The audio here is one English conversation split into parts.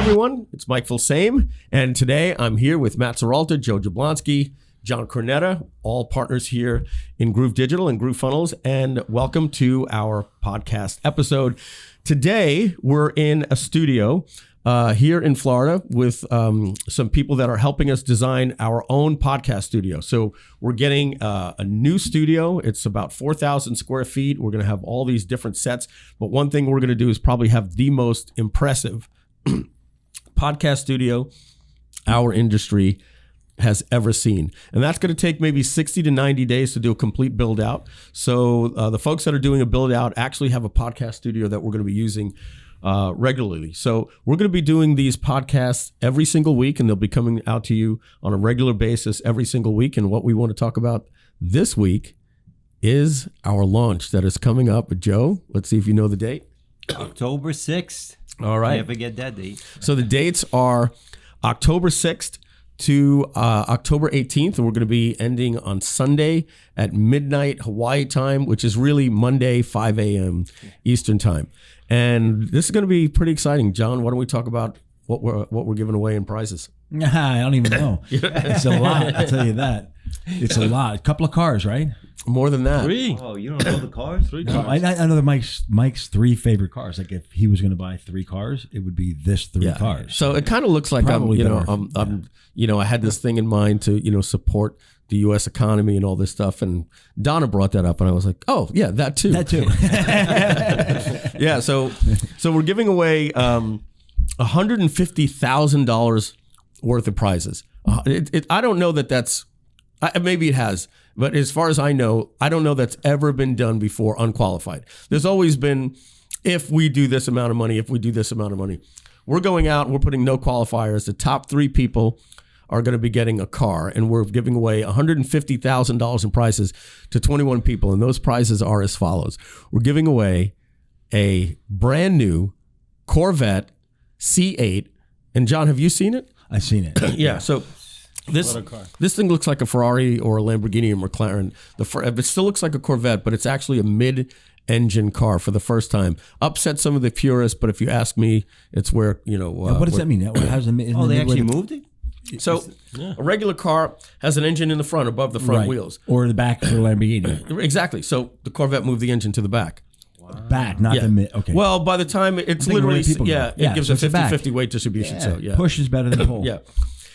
everyone. It's Mike Filsaime, and today I'm here with Matt Serralta, Joe Jablonski, John Cornetta, all partners here in GrooveDigital and GrooveFunnels, and welcome to our podcast episode. Today, we're in a studio here in Florida with some people that are helping us design our own podcast studio. So we're getting a new studio. It's about 4,000 square feet. We're going to have all these different sets, but one thing we're going to do is probably have the most impressive podcast studio our industry has ever seen. And that's going to take maybe 60 to 90 days to do a complete build out. So the folks that are doing a build out actually have a podcast studio that we're going to be using regularly. So we're going to be doing these podcasts every single week, and they'll be coming out to you on a regular basis every single week. And what we want to talk about this week is our launch that is coming up. Joe, let's see if you know the date. October 6th. All right. Never forget that date. So the dates are October 6th to October 18th, and we're going to be ending on Sunday at midnight Hawaii time, which is really Monday, 5 a.m. Eastern time. And this is going to be pretty exciting. John, why don't we talk about what we're giving away in prizes? I don't even know. It's a lot, I'll tell you that. It's a lot. A couple of cars, right? More than that. 3. Oh, you don't know the cars? 3 cars. I know that Mike's 3 favorite cars. Like if he was going to buy 3 cars, it would be this 3 cars. So it kind of looks like I had this thing in mind to, support the U.S. economy and all this stuff. And Donna brought that up, and I was like, oh, yeah, that too. That too. Yeah, so we're giving away $150,000 worth of prizes. I don't know that's, maybe it has, but as far as I know, I don't know that's ever been done before unqualified. There's always been, if we do this amount of money, if we do this amount of money. We're going out and we're putting no qualifiers. The top 3 people are going to be getting a car, and we're giving away $150,000 in prizes to 21 people. And those prizes are as follows. We're giving away a brand new Corvette C8. And John, have you seen it? I've seen it. Yeah. So this thing looks like a Ferrari or a Lamborghini or McLaren. It still looks like a Corvette, but it's actually a mid-engine car for the first time. Upset some of the purists, but if you ask me, it's where, what does that mean? How's they actually moved it? So a regular car has an engine in the front, above the front wheels. Or in the back for a Lamborghini. Exactly. So the Corvette moved the engine to the back. Wow. Back, not the mid. Okay. Well, by the time it's literally, it gives a 50-50 weight distribution. Yeah. So push is better than pull.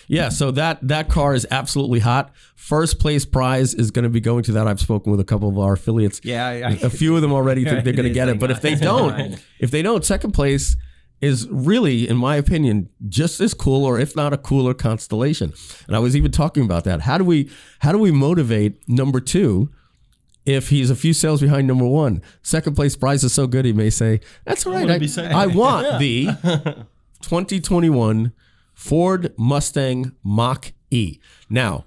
Yeah, so that car is absolutely hot. First place prize is going to be going to that. I've spoken with a couple of our affiliates. Yeah, a few of them already think they're going to get it. But if they don't, second place is really, in my opinion, just as cool, or if not a cooler constellation. And I was even talking about that. How do we motivate number 2 if he's a few sales behind number 1? Second place prize is so good, he may say, that's all right. I want the 2021 Ford Mustang Mach-E. Now,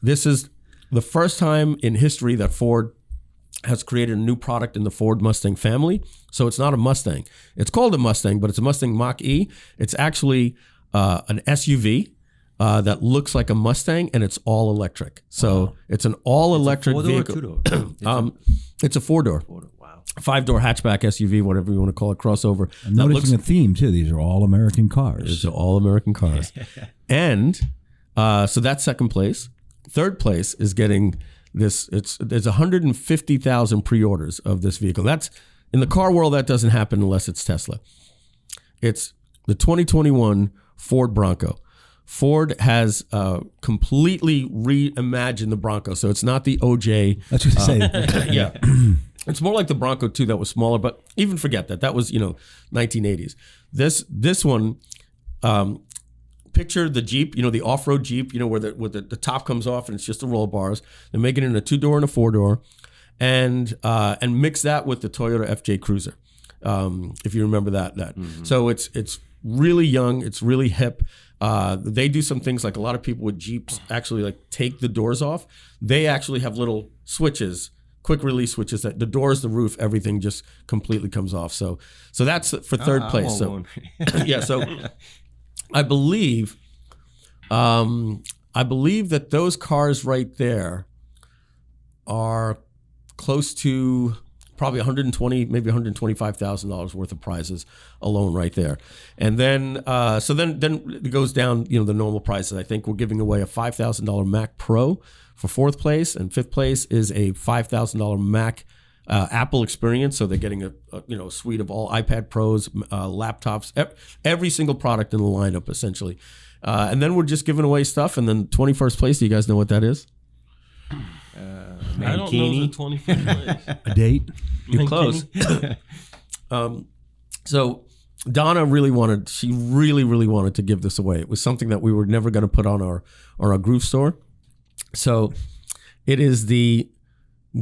this is the first time in history that Ford has created a new product in the Ford Mustang family. So it's not a Mustang. It's called a Mustang, but it's a Mustang Mach-E. It's actually an SUV that looks like a Mustang, and it's all electric. So it's an all electric vehicle. It's a 4-door. Wow. 5-door hatchback SUV, whatever you want to call it, crossover. I'm noticing a theme too. These are all American cars. These are all American cars. And so that's second place. Third place is getting this. There's 150,000 pre-orders of this vehicle. That's in the car world. That doesn't happen unless it's Tesla. It's the 2021 Ford Bronco. Ford has completely reimagined the Bronco, so it's not the OJ. That's what I say. Yeah, it's more like the Bronco 2 that was smaller. But even forget that. That was 1980s. This one. Picture the Jeep, the off-road Jeep, where the top comes off and it's just the roll bars. They're making it in a 2-door and a 4-door, and mix that with the Toyota FJ Cruiser, if you remember that. Mm-hmm. So it's really young, it's really hip. They do some things like a lot of people with Jeeps actually like take the doors off. They actually have little switches, quick release switches that the doors, the roof, everything just completely comes off. So that's for third place. So yeah, so. I believe that those cars right there are close to probably 120, maybe $125,000 worth of prizes alone right there. And then, then it goes down, the normal prices. I think we're giving away a $5,000 Mac Pro for 4th place, and 5th place is a $5,000 Mac Apple experience. So they're getting a suite of all iPad Pros, laptops, every single product in the lineup essentially. And then we're just giving away stuff. And then 21st place, do you guys know what that is? I don't know the 25th place. A date? You're close. So Donna really wanted to give this away. It was something that we were never going to put on our Groove store. So it is the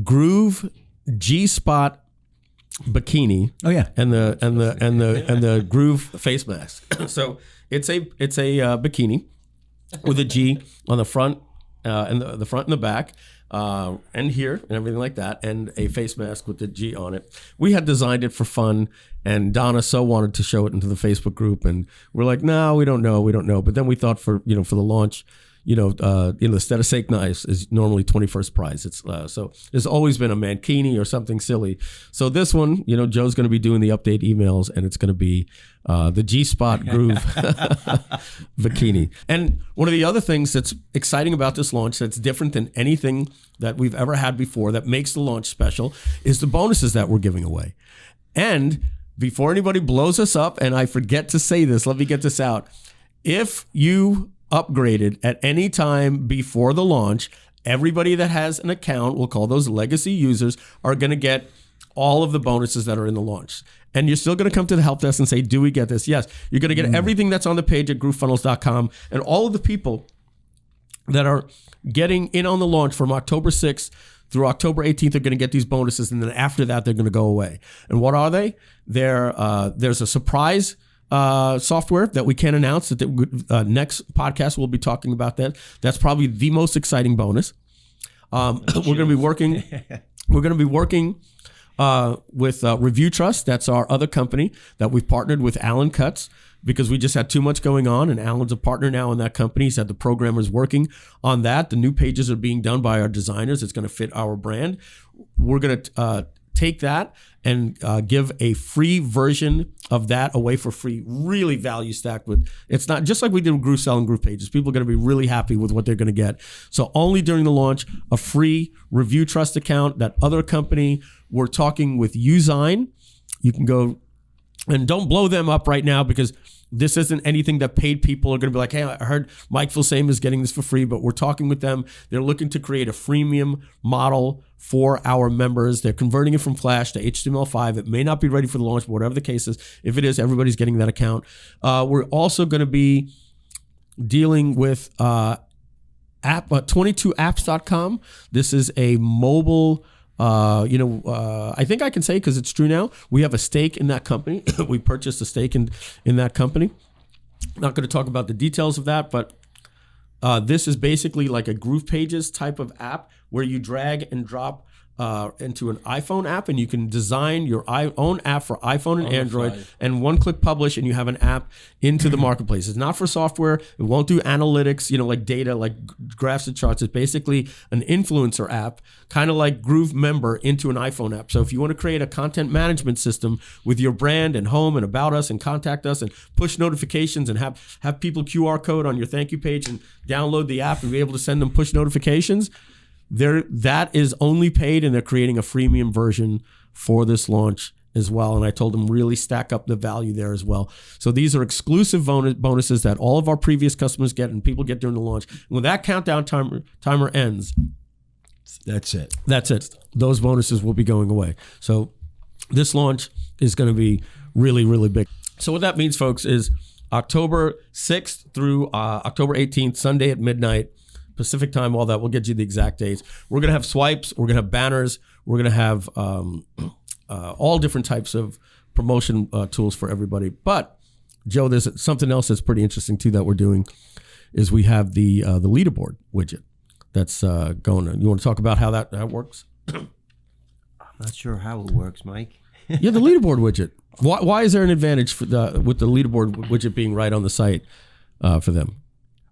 Groove G-Spot bikini. Oh yeah. And the Groove face mask. So it's a bikini with a G on the front and the front and the back. And here and everything like that, and a face mask with the G on it. We had designed it for fun, and Donna so wanted to show it into the Facebook group, and we're like, no, we don't know. But then we thought for the launch, instead of steak knives is normally 21st prize. It's so there's always been a mankini or something silly. So this one, Joe's going to be doing the update emails, and it's going to be the G-Spot Groove bikini. And one of the other things that's exciting about this launch that's different than anything that we've ever had before that makes the launch special is the bonuses that we're giving away. And before anybody blows us up, and I forget to say this, let me get this out. If you upgraded at any time before the launch, everybody that has an account, we'll call those legacy users, are going to get all of the bonuses that are in the launch. And you're still going to come to the help desk and say, do we get this? Yes. You're going to get everything that's on the page at groovefunnels.com, and all of the people that are getting in on the launch from October 6th through October 18th are going to get these bonuses, and then after that, they're going to go away. And what are they? There's a surprise software that we can't announce. That next podcast we'll be talking about that. That's probably the most exciting bonus. We're going to be working. We're going to be working with Review Trust. That's our other company that we've partnered with Alan Cutts, because we just had too much going on, and Alan's a partner now in that company. He's had the programmers working on that. The new pages are being done by our designers. It's going to fit our brand. We're going to take that and give a free version of that away for free. Really value stacked with, it's not just like we did with Groove Sell and Groove Pages. People are going to be really happy with what they're going to get. So only during the launch, a free Review Trust account. That other company, we're talking with Usign. You can go, and don't blow them up right now, because this isn't anything that paid people are going to be like, hey, I heard Mike Filsaime is getting this for free, but we're talking with them. They're looking to create a freemium model for our members. They're converting it from Flash to HTML5. It may not be ready for the launch, but whatever the case is, if it is, everybody's getting that account. We're also going to be dealing with 22apps.com. This is a mobile, I think I can say, because it's true now, we have a stake in that company. We purchased a stake in that company. Not going to talk about the details of that, but this is basically like a Groove Pages type of app where you drag and drop into an iPhone app, and you can design your own app for iPhone and Android, and one-click publish, and you have an app into the marketplace. It's not for software. It won't do analytics, like data, like graphs and charts. It's basically an influencer app, kind of like Groove Member into an iPhone app. So if you want to create a content management system with your brand and home and about us and contact us and push notifications and have people QR code on your thank you page and download the app and be able to send them push notifications, that is only paid, and they're creating a freemium version for this launch as well. And I told them really stack up the value there as well. So these are exclusive bonuses that all of our previous customers get and people get during the launch. And when that countdown timer ends, that's it. That's it. Those bonuses will be going away. So this launch is going to be really, really big. So what that means, folks, is October 6th through October 18th, Sunday at midnight, Pacific time, all that. We'll get you the exact dates. We're going to have swipes. We're going to have banners. We're going to have all different types of promotion tools for everybody. But, Joe, there's something else that's pretty interesting, too, that we're doing, is we have the leaderboard widget that's going on. You want to talk about how that works? I'm not sure how it works, Mike. Yeah, the leaderboard widget. Why is there an advantage with the leaderboard widget being right on the site for them?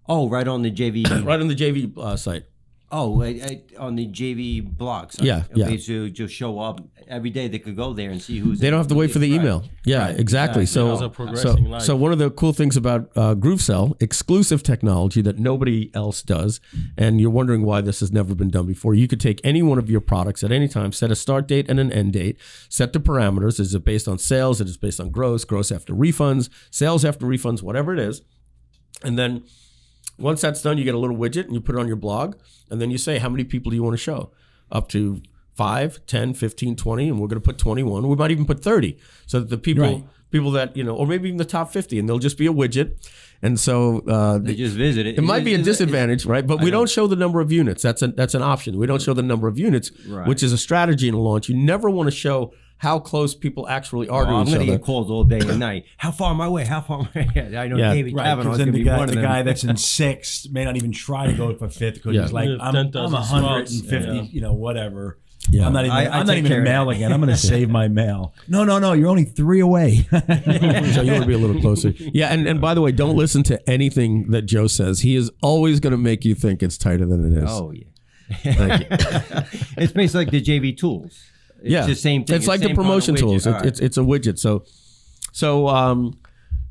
Oh, right on the JV. Right on the JV site. Oh, on the JV blocks. Yeah, yeah. Okay, so just show up every day. They could go there and see who's. They don't have to wait for the email. Yeah, Right, exactly. Those are progressing life. So one of the cool things about GrooveCell, exclusive technology that nobody else does, and you're wondering why this has never been done before, you could take any one of your products at any time, set a start date and an end date, set the parameters. Is it based on sales? Is it based on gross after refunds, sales after refunds, whatever it is. And then once that's done, you get a little widget and you put it on your blog. And then you say, how many people do you want to show? Up to 5, 10, 15, 20, and we're going to put 21. We might even put 30 so that the people that, or maybe even the top 50, and there'll just be a widget. And so they just visit it. It might be a disadvantage, right? But we don't show the number of units. That's an option. We don't show the number of units, which is a strategy in a launch. You never want to show how close people actually are to each other. I'm going to get calls all day and night. How far am I away? How far am I away? I know David Kavanaugh's going to be one of them. The guy that's in 6th may not even try to go for 5th because he's like, I'm 150, whatever. Yeah. I'm not even a mail again. I'm going to save my mail. No. You're only 3 away. So you want to be a little closer. Yeah, and by the way, don't listen to anything that Joe says. He is always going to make you think it's tighter than it is. Oh, yeah. Thank you. It's basically like the JV tools. It's the same thing. It's like the promotion tools. It's a widget. So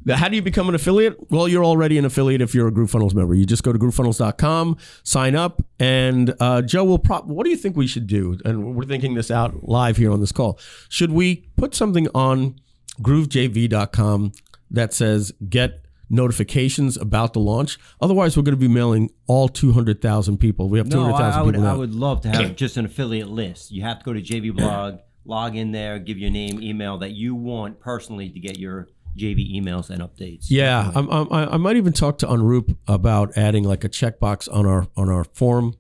how do you become an affiliate? Well, you're already an affiliate if you're a GrooveFunnels member. You just go to groovefunnels.com, sign up, and Joe will what do you think we should do? And we're thinking this out live here on this call. Should we put something on groovejv.com that says get notifications about the launch? Otherwise, we're going to be mailing all 200,000 people. We have 200,000 people now. I would love to have just an affiliate list. You have to go to JV Blog, log in there, give your name, email that you want personally to get your JV emails and updates. Yeah, I might even talk to Unroop about adding like a checkbox on our form,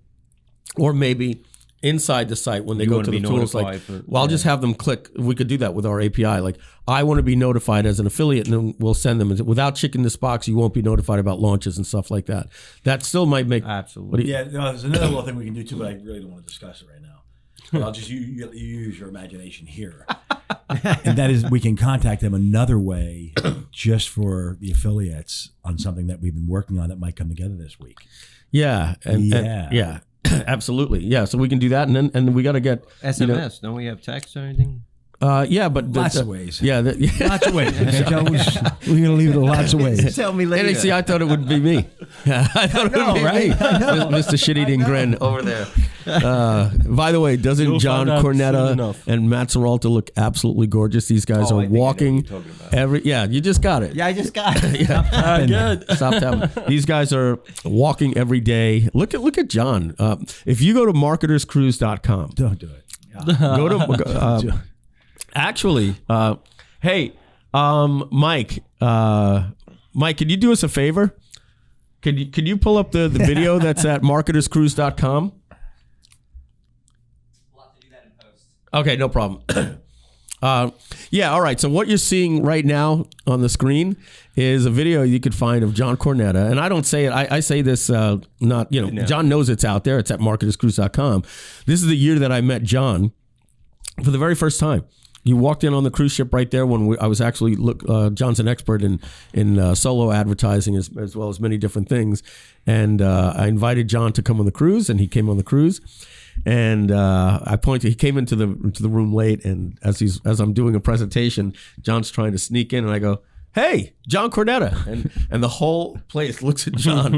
or maybe inside the site when they go to the tools. I'll just have them click. We could do that with our API. Like, I want to be notified as an affiliate, and then we'll send them. Without checking this box, you won't be notified about launches and stuff like that. That still might make absolutely. There's another little thing we can do too, but I really don't want to discuss it right now. But I'll just you use your imagination here, and that is we can contact them another way, just for the affiliates on something that we've been working on that might come together this week. Yeah, yeah. Absolutely, yeah. So we can do that, and then we got to get SMS. Don't we have text or anything? Yeah, but lots of ways. Yeah, lots of ways. Okay, Joe, we're gonna leave it lots of ways. Tell me later. And see, I thought it would be me. I thought it would be me, Mr. Shit-Eating Grin over there. By the way, doesn't John Cornetta and Matt Serralta look absolutely gorgeous? These guys are walking every. Yeah, you just got it. Yeah, I just got it. Good. Stop tapping. These guys are walking every day. Look at John. If you go to marketerscruise.com, don't do it. Go to. Actually, hey, Mike, can you do us a favor? Can you pull up the video that's at marketerscruise.com? We'll have to do that in post. Okay, no problem. Yeah, all right. So what you're seeing right now on the screen is a video you could find of John Cornetta. And I don't say it. I say this not, John knows it's out there. It's at marketerscruise.com. This is the year that I met John for the very first time. You walked in on the cruise ship right there when I was actually John's an expert in solo advertising as well as many different things, and I invited John to come on the cruise, and he came on the cruise, and he came into the room late, and as I'm doing a presentation, John's trying to sneak in, and I go, "Hey, John Cornetta," and the whole place looks at John.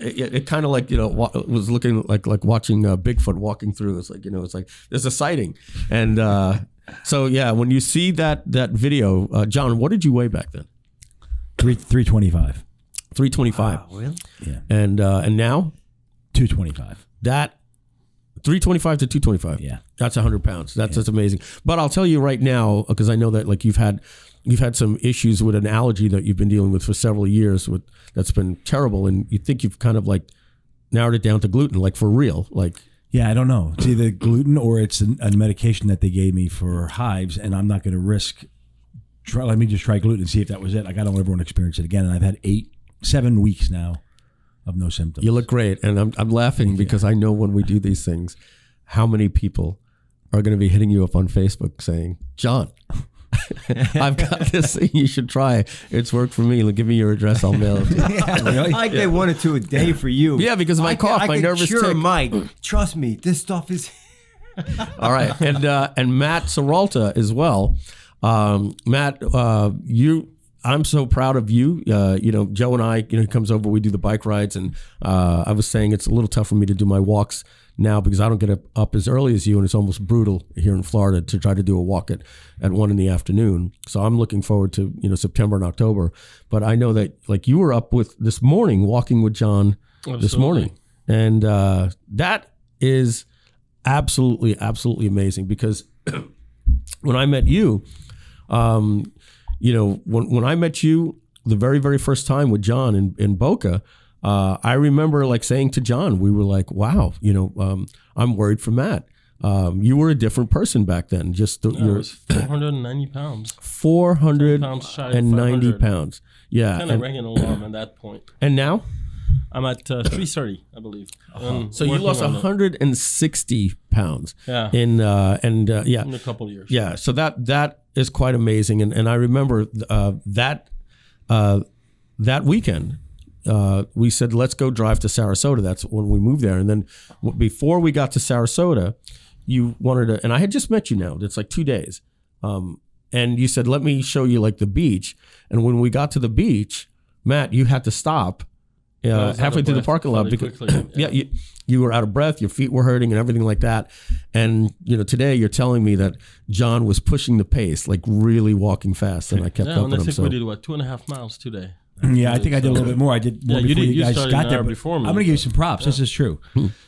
It kind of like was looking like watching Bigfoot walking through. It's like it's like there's a sighting, and. So yeah, when you see that video, John, what did you weigh back then? 325. 325. Wow, really? Yeah. And now 225. That 325 to 225. Yeah. That's 100 pounds. That's amazing. But I'll tell you right now, because I know that like you've had some issues with an allergy that you've been dealing with for several years that's been terrible, and you think you've kind of like narrowed it down to gluten, like for real, like. Yeah, I don't know. It's either gluten or it's a medication that they gave me for hives, and I'm not going to risk. Let me just try gluten and see if that was it. Like, I don't ever want to experience it again. And I've had 7 weeks now of no symptoms. You look great, and I'm laughing because I know when we do these things, how many people are going to be hitting you up on Facebook saying, "John, I've got this thing you should try. It's worked for me. Give me your address. I'll mail it to you. Yeah, really? I get 1 or 2 a day for you. Yeah, because of my cough, my nervous Sure, tick. Mike. Trust me, this stuff is. All right, and Matt Serralta as well. Matt, I'm so proud of you. Joe and I, he comes over, we do the bike rides, and I was saying it's a little tough for me to do my walks now because I don't get up as early as you, and it's almost brutal here in Florida to try to do a walk at 1 in the afternoon. So I'm looking forward to September and October. But I know that like you were up with this morning walking with John this morning, and that is absolutely amazing because when I met you. When I met you the very, very first time with John in Boca, I remember like saying to John, we were like, wow, I'm worried for Matt. You were a different person back then. I was 490 pounds. 490 pounds. Yeah. Kind of ringing alarm at that point. And now? I'm at 330, I believe. So you lost 160 pounds. Yeah. In a couple of years. Yeah. So that is quite amazing. And I remember that weekend, we said, let's go drive to Sarasota. That's when we moved there. And then before we got to Sarasota, you wanted to, and I had just met you now. It's like 2 days. And you said, let me show you like the beach. And when we got to the beach, Matt, you had to stop halfway through the parking lot because you were out of breath, your feet were hurting and everything like that. And today you're telling me that John was pushing the pace, like really walking fast, and I kept up with him. I think we did 2.5 miles today. Yeah, I think I did a little bit more. I did more before you guys got there. Before me. I'm going to give you some props. This is true.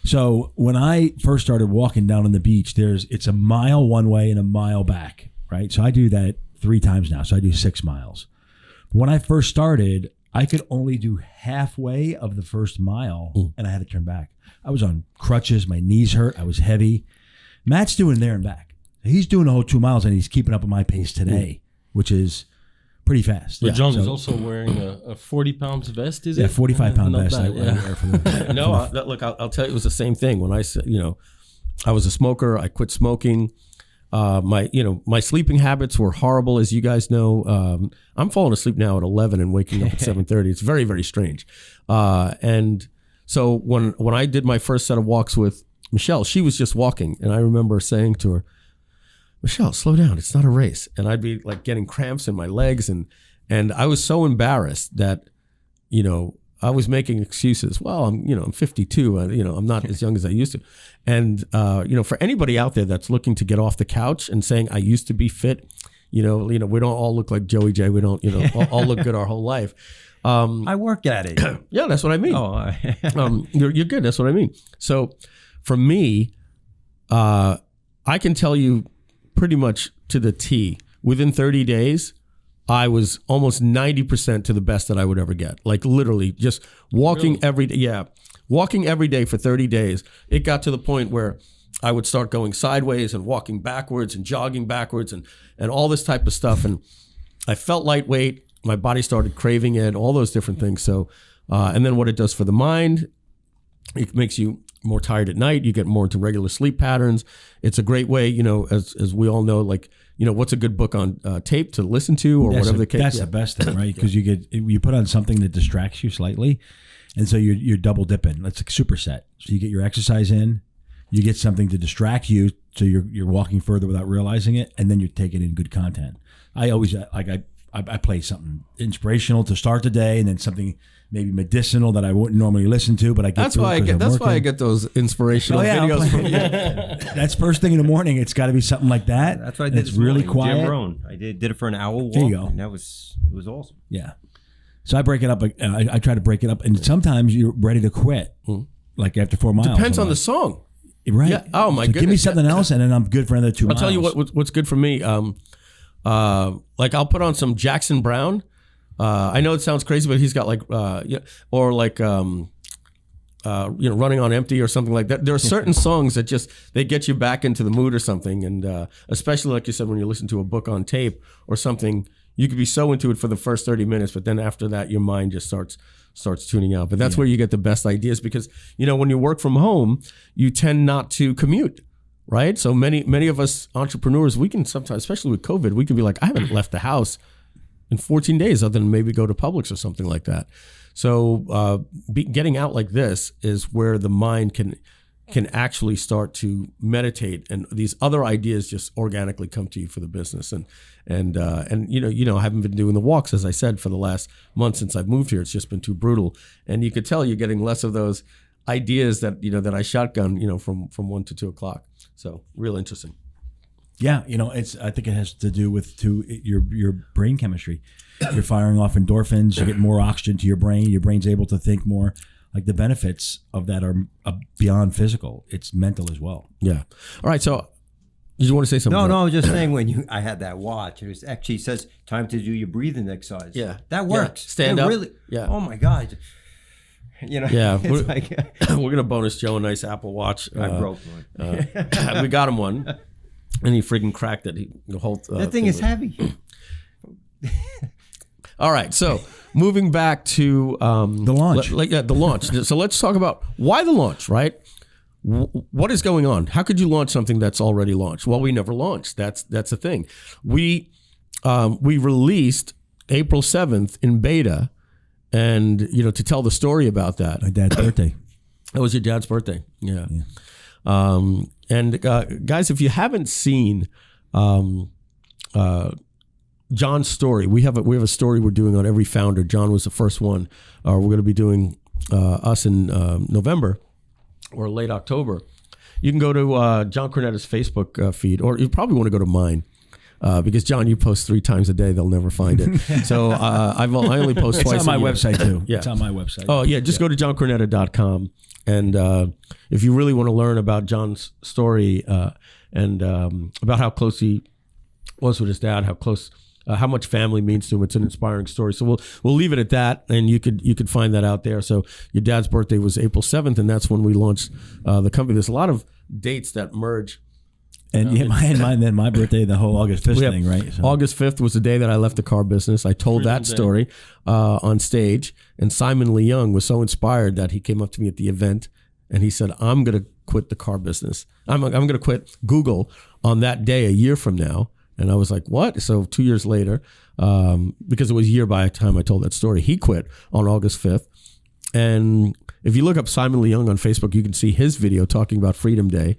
So when I first started walking down on the beach, it's a mile one way and a mile back, right? So I do that 3 times now. So I do 6 miles. When I first started, I could only do halfway of the first mile, and I had to turn back. I was on crutches. My knees hurt. I was heavy. Matt's doing there and back. He's doing the whole 2 miles, and he's keeping up at my pace today, which is pretty fast. But John is also wearing a 40 pounds vest, is it? Yeah, 45-pound vest. Bad, I wear for the, No, look, I'll tell you, it was the same thing. When I said, I was a smoker. I quit smoking. My sleeping habits were horrible, as you guys know. I'm falling asleep now at 11 and waking up at 7:30. It's very, very strange. And so when I did my first set of walks with Michelle, she was just walking, and I remember saying to her, Michelle, slow down. It's not a race. And I'd be like getting cramps in my legs, and I was so embarrassed that I was making excuses. Well, I'm 52. I'm not as young as I used to. And, for anybody out there that's looking to get off the couch and saying, I used to be fit, we don't all look like Joey J. We don't, all look good our whole life. I work at it. Yeah, that's what I mean. You're good. That's what I mean. So for me, I can tell you pretty much to the T, within 30 days, I was almost 90% to the best that I would ever get. Like literally just walking every day. Yeah. Walking every day for 30 days. It got to the point where I would start going sideways and walking backwards and jogging backwards and all this type of stuff. And I felt lightweight. My body started craving it, all those different things. So, and then what it does for the mind, it makes you more tired at night. You get more into regular sleep patterns. It's a great way, as we all know, like, what's a good book on tape to listen to or whatever the case. That's the best thing, right? Because you put on something that distracts you slightly, and so you're double dipping. That's a superset. So you get your exercise in, you get something to distract you, so you're walking further without realizing it, and then you're taking in good content. I always I play something inspirational to start the day, and then something maybe medicinal that I wouldn't normally listen to, but I get. That's why I get those inspirational videos from you. That's first thing in the morning. It's got to be something like that. That's what I did. It's really quiet. Jim Rohn. I did it for an hour walk. There you go. And it was awesome. Yeah. So I break it up. I try to break it up, and sometimes you're ready to quit, like after 4 miles. Depends on the song, right? Yeah. Oh my goodness. Give me something else, and then I'm good for another 2 miles. I'll tell you what's good for me. Like I'll put on some Jackson Brown. I know it sounds crazy, but he's got like, or like, Running on Empty or something like that. There are certain songs that they get you back into the mood or something. And especially like you said, when you listen to a book on tape or something, you could be so into it for the first 30 minutes, but then after that, your mind just starts tuning out. But that's where you get the best ideas because, when you work from home, you tend not to commute. right? So many of us entrepreneurs, we can sometimes, especially with COVID, we can be like, I haven't left the house in 14 days other than maybe go to Publix or something like that. So getting out like this is where the mind can actually start to meditate, and these other ideas just organically come to you for the business. And I haven't been doing the walks, as I said, for the last month since I've moved here. It's just been too brutal, and you could tell you're getting less of those ideas that I shotgun, from 1 to 2 o'clock. So real interesting. Yeah, I think it has to do with your brain chemistry. You're firing off endorphins. You get more oxygen to your brain. Your brain's able to think more. Like the benefits of that are beyond physical. It's mental as well. Yeah. All right. So, did you want to say something? No. I was just saying I had that watch. It actually says time to do your breathing exercise. Yeah, that works. Yeah. Stand up. Really, yeah. Oh my God. Yeah. It's We're gonna bonus Joe a nice Apple Watch. I broke one. We got him one, and he freaking cracked it. The whole that thing is heavy. All right, so moving back to the launch. The launch. So let's talk about why the launch, right? What is going on? How could you launch something that's already launched? Well, we never launched. That's the thing. We released April 7th in beta, and to tell the story about that. My dad's birthday. That was your dad's birthday. Yeah. And guys, if you haven't seen John's story, we have a story we're doing on every founder. John was the first one. We're going to be doing us in November or late October. You can go to John Cornetta's Facebook feed, or you probably want to go to mine. Because John, you post 3 times a day, they'll never find it. So I only post twice. It's on my website too. Yeah. It's on my website. Oh yeah, just go to johncornetta.com, and if you really want to learn about John's story and about how close he was with his dad, how much family means to him, it's an inspiring story. So we'll leave it at that, and you could find that out there. So your dad's birthday was April 7th, and that's when we launched the company. There's a lot of dates that merge. And my birthday, the whole August 5th thing, right? So. August 5th was the day that I left the car business. I told that story on stage, and Simon Lee Young was so inspired that he came up to me at the event, and he said, I'm going to quit the car business. I'm going to quit Google on that day a year from now. And I was like, what? So 2 years later, because it was a year by the time I told that story, he quit on August 5th. And if you look up Simon Lee Young on Facebook, you can see his video talking about Freedom Day.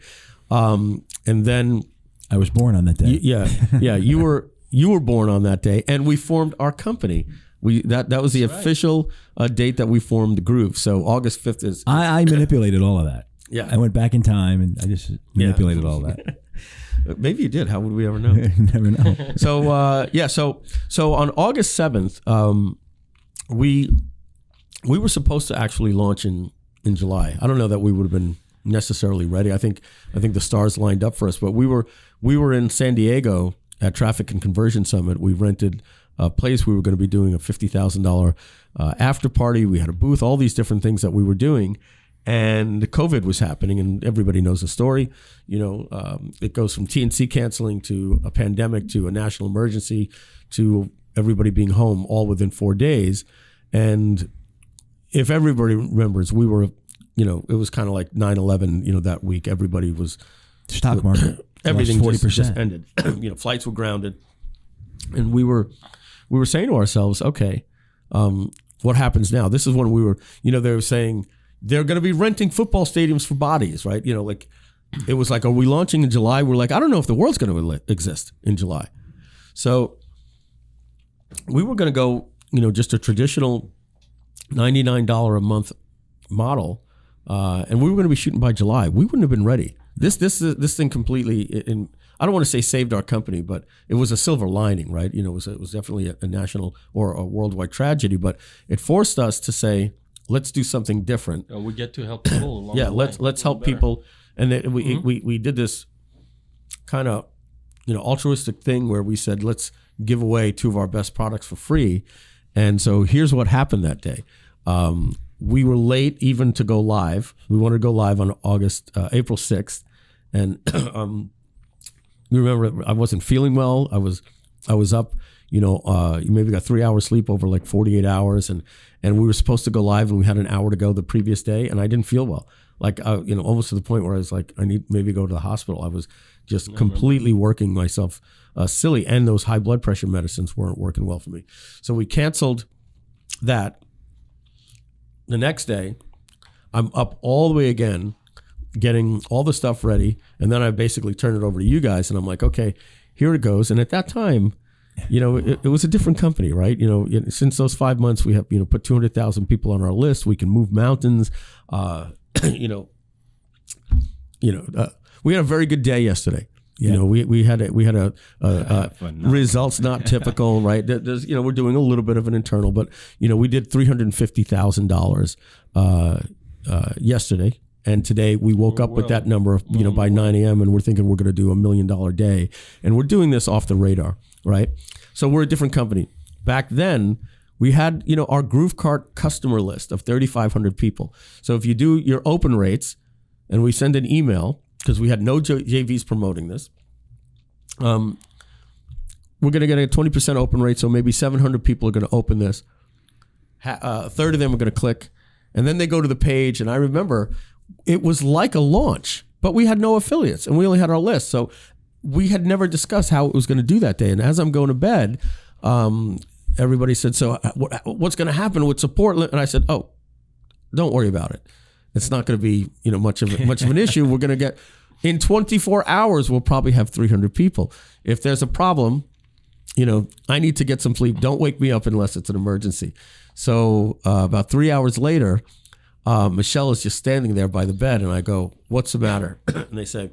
And then I was born on that day. Yeah. You were born on that day, and we formed our company. That was the official date that we formed Groove. So August 5th is. I manipulated all of that. Yeah. I went back in time and I just manipulated all that. Maybe you did. How would we ever know? Never know. So So on August 7th, we were supposed to actually launch in July. I don't know that we would have been necessarily ready. I think the stars lined up for us, but we were in San Diego at Traffic and Conversion Summit. We rented a place. We were going to be doing a $50,000 after party. We had a booth, all these different things that we were doing. And the COVID was happening, and everybody knows the story. It goes from TNC canceling to a pandemic to a national emergency to everybody being home all within 4 days. And if everybody remembers, we were, it was kind of like 9/11, that week. Everybody was... Stock market. Everything 40%. just ended. Flights were grounded. And we were saying to ourselves, okay, what happens now? This is when we were, they were saying... They're going to be renting football stadiums for bodies, right? It was like, are we launching in July? We're like, I don't know if the world's going to exist in July. So we were going to go, just a traditional $99 a month model, and we were going to be shooting by July. We wouldn't have been ready. This thing completely, I don't want to say saved our company, but it was a silver lining, right? It was definitely a national or a worldwide tragedy, but it forced us to say, let's do something different. We get to help people along the way. let's help people. And then we did this kind of altruistic thing where we said, let's give away 2 of our best products for free. And so here's what happened that day. We were late even to go live. We wanted to go live on April 6th. And you remember I wasn't feeling well. I was up, you maybe got 3 hours sleep over like 48 hours. And we were supposed to go live, and we had an hour to go the previous day, and I didn't feel well. like almost to the point where I was like, I need maybe go to the hospital. I was just completely working myself silly, and those high blood pressure medicines weren't working well for me. So we canceled that. The next day, I'm up all the way again, getting all the stuff ready, and then I basically turn it over to you guys, and I'm like, okay, here it goes. And at that time, it was a different company, right? Since those 5 months, we have put 200,000 people on our list. We can move mountains. We had a very good day yesterday. Yeah. We had a results not typical, right? There's, we're doing a little bit of an internal, but we did $350,000 yesterday, and today we woke up with that number of by 9 a.m. and we're thinking we're going to do $1 million day, and we're doing this off the radar, right? So we're a different company. Back then, we had our Kart customer list of 3,500 people. So if you do your open rates, and we send an email, because we had no JVs promoting this, we're going to get a 20% open rate, so maybe 700 people are going to open this. A third of them are going to click, and then they go to the page, and I remember it was like a launch, but we had no affiliates, and we only had our list, so we had never discussed how it was going to do that day. And as I'm going to bed, everybody said, so what's going to happen with support? And I said, oh, don't worry about it. It's not going to be much of an issue. We're going to get, in 24 hours, we'll probably have 300 people. If there's a problem, I need to get some sleep. Don't wake me up unless it's an emergency. So about 3 hours later, Michelle is just standing there by the bed, and I go, what's the matter? And they say,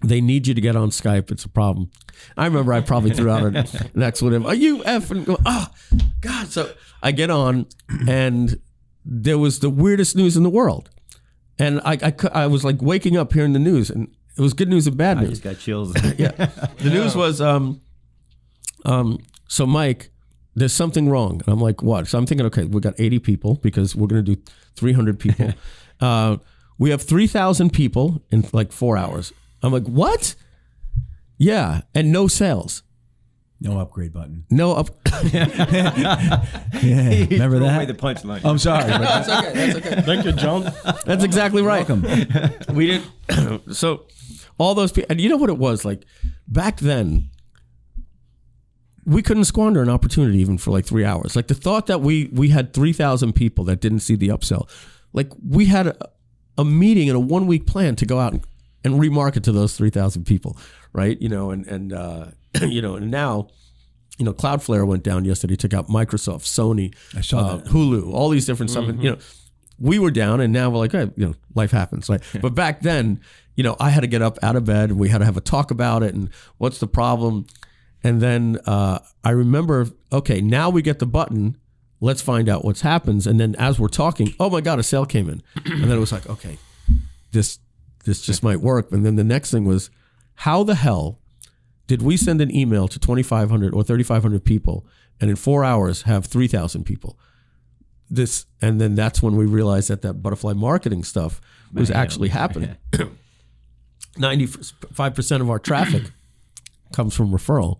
they need you to get on Skype. It's a problem. I remember I probably threw out an expletive. Are you effing go? Oh, God. So I get on, and there was the weirdest news in the world. And I was like waking up hearing the news, and it was good news and bad news. I just got chills. Yeah. The news was, so Mike, there's something wrong. And I'm like, what? So I'm thinking, okay, we got 80 people because we're going to do 300 people. We have 3,000 people in like 4 hours. I'm like, what? Yeah. And no sales. No upgrade button. No up. Yeah, remember that? Away the punchline. I'm sorry. But That's okay. That's okay. Thank you, John. That's exactly right. welcome. We didn't. So all those people, and you know what it was like back then. We couldn't squander an opportunity even for like 3 hours. Like the thought that we had 3,000 people that didn't see the upsell. Like we had a meeting and a 1 week plan to go out and remarket to those 3,000 people, right? And now, Cloudflare went down yesterday, took out Microsoft, Sony, I saw that. Hulu, all these different stuff. And, we were down, and now we're like, hey, life happens. Right? But back then, I had to get up out of bed, and we had to have a talk about it, and what's the problem. And then I remember, okay, now we get the button. Let's find out what's happens. And then as we're talking, oh my God, a sale came in. And then it was like, okay, this just might work. And then the next thing was, how the hell did we send an email to 2,500 or 3,500 people and in 4 hours have 3,000 people? And then that's when we realized that butterfly marketing stuff was actually happening. 95% of our traffic comes from referral.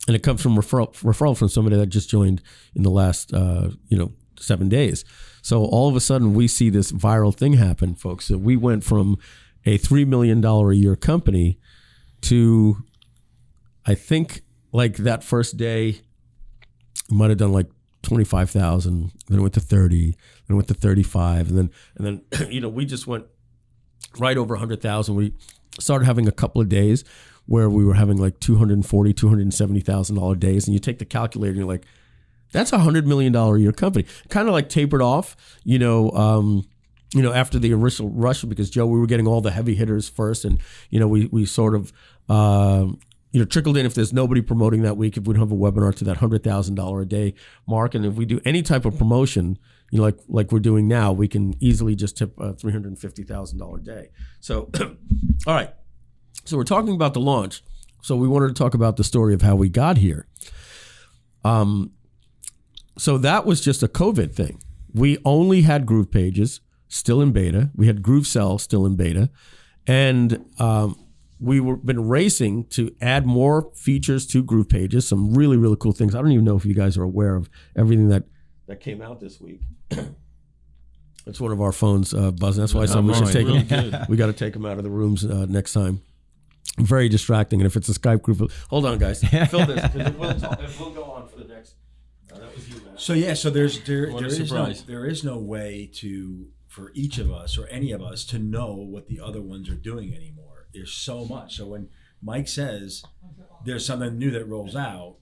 And it comes from referral from somebody that just joined in the last 7 days. So all of a sudden we see this viral thing happen, folks. So we went from a $3 million a year company to, I think, like that first day, might have done like 25,000. Then it went to 30. Then it went to 35, and then we just went right over 100,000. We started having a couple of days where we were having like $240,000, $270,000 days, and you take the calculator and you're like, that's a $100 million a year company. Kind of like tapered off, after the initial rush, because Joe, we were getting all the heavy hitters first, and we sort of trickled in if there's nobody promoting that week, if we don't have a webinar, to that $100,000 a day mark, and if we do any type of promotion, like we're doing now, we can easily just tip a $350,000 a day. So, all right. So we're talking about the launch. So we wanted to talk about the story of how we got here. So that was just a COVID thing. We only had Groove Pages still in beta. We had Groove Sell still in beta. And been racing to add more features to Groove Pages, some really, really cool things. I don't even know if you guys are aware of everything that came out this week. That's one of our phones buzzing. That's why I said we should take them. We got to take them out of the rooms next time. Very distracting. And if it's a Skype group, hold on, guys. Fill this. We'll go on for the next. That was you, man. So there is no way for each of us or any of us to know what the other ones are doing anymore. There's so much. So when Mike says there's something new that rolls out,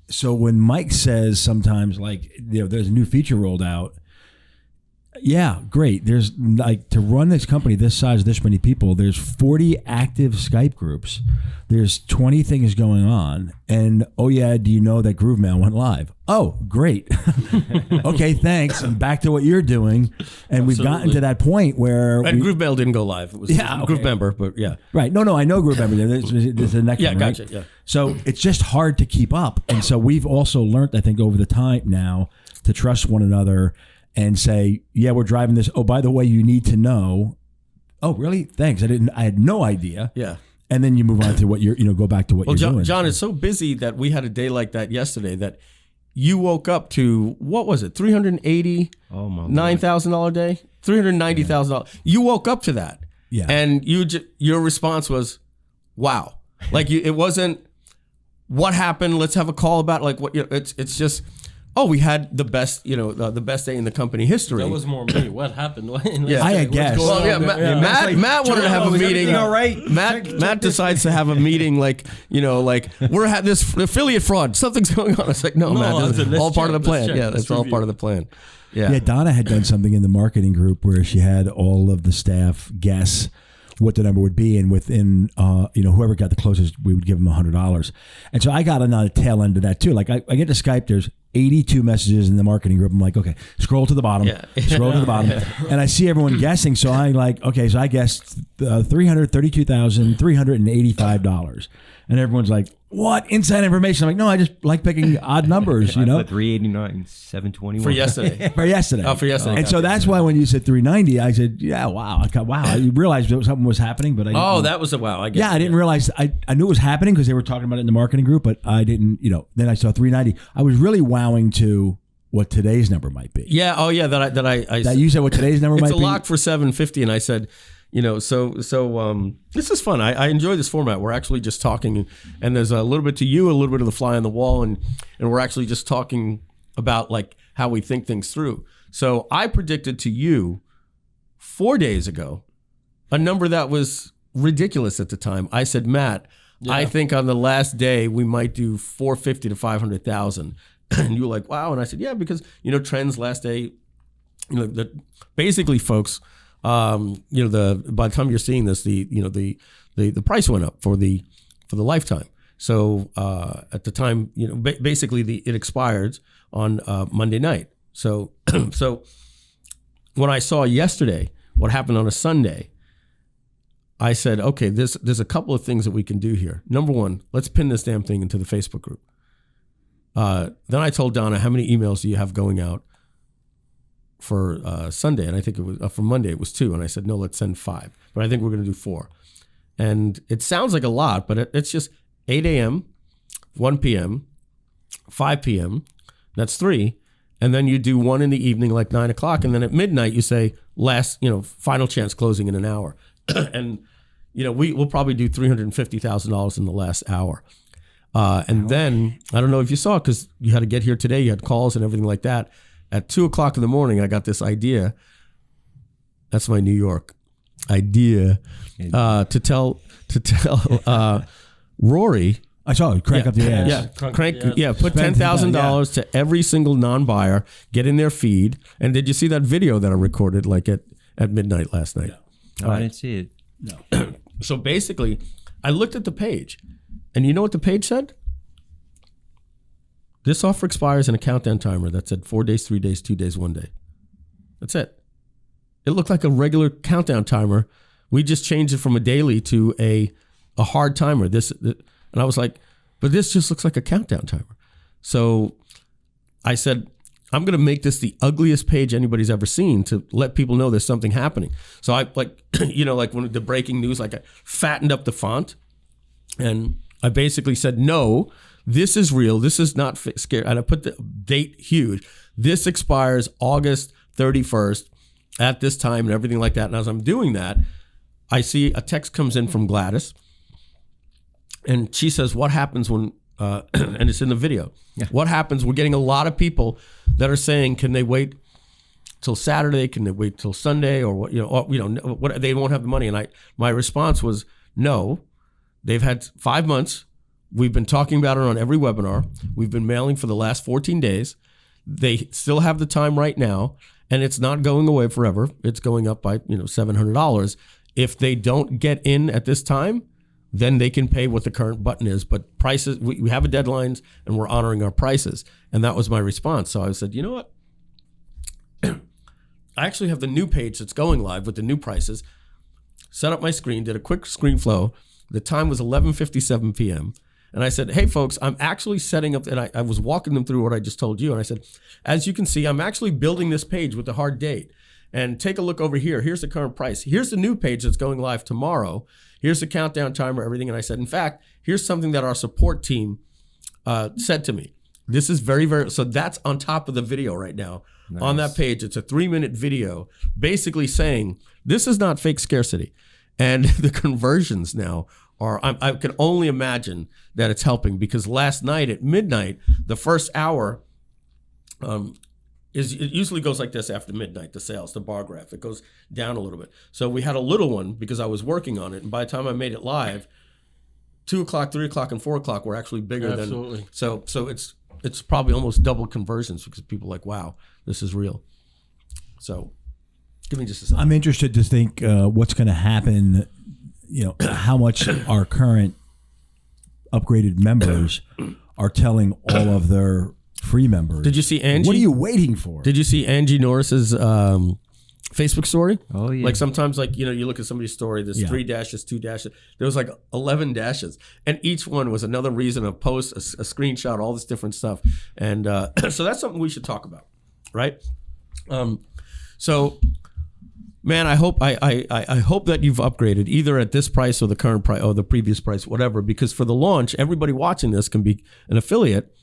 so when Mike says sometimes like there's a new feature rolled out, yeah, great. There's like to run this company this size, this many people, there's 40 active Skype groups. There's 20 things going on. And oh yeah, do you know that GrooveMail went live? Oh, great. Okay, thanks. And back to what you're doing. And we've gotten to that point where GrooveMail didn't go live. It was Groove Member, but yeah. Right. No, I know Groove Member. There's the next one, right? Gotcha. Yeah. So it's just hard to keep up. And so we've also learned, I think, over the time now to trust one another and say, yeah, we're driving this. Oh, by the way, you need to know. Oh, really? Thanks. I had no idea. Yeah. And then you move on to what go back to what you're doing. John is so busy that we had a day like that yesterday that you woke up to, what was it? $389,000 day? $390,000. You woke up to that. Yeah. And your response was, wow. Like it wasn't, what happened? Let's have a call about it. Like what, it's just, oh, we had the best, the best day in the company history. That was more me. What happened? Yeah, I guess. Well, yeah, Matt wanted to have a meeting. All right. Matt decides to have a meeting like we're at this affiliate fraud. Something's going on. It's like, no, Matt, this is all part of the plan. Yeah, that's all part of the plan. Yeah. Donna had done something in the marketing group where she had all of the staff guess what the number would be, and within whoever got the closest, we would give them $100. And so I got on the tail end of that too. Like I get to Skype, there's 82 messages in the marketing group. I'm like, okay, scroll to the bottom, scroll to the bottom, and I see everyone guessing. So I so I guessed $332,385, and everyone's like, what inside information? I'm like, no, I just like picking odd numbers, I put 389, 721 for yesterday. For yesterday. Oh, for yesterday. And so that's why when you said 390, I said, yeah, wow. I realized something was happening, but I didn't. That was a wow. I guess. Yeah, I didn't realize. I knew it was happening because they were talking about it in the marketing group, but I didn't. Then I saw 390. I was really wowing to what today's number might be. Yeah. Oh, yeah. That you said what today's number might be. It's a lock for 750, and I said, so this is fun. I enjoy this format. We're actually just talking, and there's a little bit to you, a little bit of the fly on the wall, and we're actually just talking about like how we think things through. So I predicted to you 4 days ago a number that was ridiculous at the time. I said, Matt, I think on the last day we might do 450 to 500,000, and you were like, wow. And I said, yeah, because trends last day, basically, folks. By the time you're seeing this, the price went up for the lifetime. So at the time, basically it expired on Monday night. So so when I saw yesterday what happened on a Sunday, I said, okay, there's a couple of things that we can do here. Number one, let's pin this damn thing into the Facebook group. Then I told Donna, how many emails do you have going out for Sunday? And I think it was for Monday it was 2, and I said, no, let's send 5, but I think we're going to do 4. And it sounds like a lot, but it's just 8 a.m., 1 p.m., 5 p.m., that's 3, and then you do 1 in the evening like 9 o'clock, and then at midnight you say final chance closing in an hour. And we'll probably do $350,000 in the last hour. And then I don't know if you saw it because you had to get here today, you had calls and everything like that. At 2 o'clock in the morning, I got this idea. That's my New York idea to tell Rory. I saw it. Crank up the ads. Yeah, put $10,000 to every single non-buyer. Get in their feed. And did you see that video that I recorded like at midnight last night? No. I didn't see it. No. So basically, I looked at the page, and you know what the page said? This offer expires in a countdown timer that said 4 days, 3 days, 2 days, 1 day. That's it. It looked like a regular countdown timer. We just changed it from a daily to a hard timer. And I was like, but this just looks like a countdown timer. So I said, I'm going to make this the ugliest page anybody's ever seen to let people know there's something happening. So I like when the breaking news, I fattened up the font, and I basically said, no, this is real. This is not scary. And I put the date huge. This expires August 31st at this time and everything like that. And as I'm doing that, I see a text comes in from Gladys, and she says, what happens when, and it's in the video, what happens, we're getting a lot of people that are saying, can they wait till Saturday? Can they wait till Sunday? Or what, what, they won't have the money. And my response was, no, they've had 5 months. We've been talking about it on every webinar. We've been mailing for the last 14 days. They still have the time right now, and it's not going away forever. It's going up by, $700. If they don't get in at this time, then they can pay what the current button is. But prices, we have a deadlines, and we're honoring our prices. And that was my response. So I said, you know what? I actually have the new page that's going live with the new prices. Set up my screen, did a quick screen flow. The time was 11:57 p.m. And I said, hey, folks, I'm actually setting up, and I was walking them through what I just told you. And I said, as you can see, I'm actually building this page with a hard date. And take a look over here. Here's the current price. Here's the new page that's going live tomorrow. Here's the countdown timer, everything. And I said, in fact, here's something that our support team said to me. This is very, very, so that's on top of the video right now. Nice. On that page. It's a 3-minute video basically saying, this is not fake scarcity. And the conversions now are, I can only imagine that it's helping, because last night at midnight, the first hour, it usually goes like this after midnight, the sales, the bar graph. It goes down a little bit. So we had a little one because I was working on it. And by the time I made it live, 2 o'clock, 3 o'clock, and 4 o'clock were actually bigger than. So it's probably almost double conversions, because people are like, wow, this is real. So give me just a second. I'm interested to think what's going to happen, how much our current upgraded members are telling all of their free members. Did you see Angie? What are you waiting for? Did you see Angie Norris's Facebook story? Oh, yeah. Like sometimes, you look at somebody's story, there's 3 dashes, 2 dashes. There was like 11 dashes. And each one was another reason, a post, a screenshot, all this different stuff. And so that's something we should talk about, right? So, man, I hope that you've upgraded either at this price or the current price or the previous price, whatever, because for the launch, everybody watching this can be an affiliate.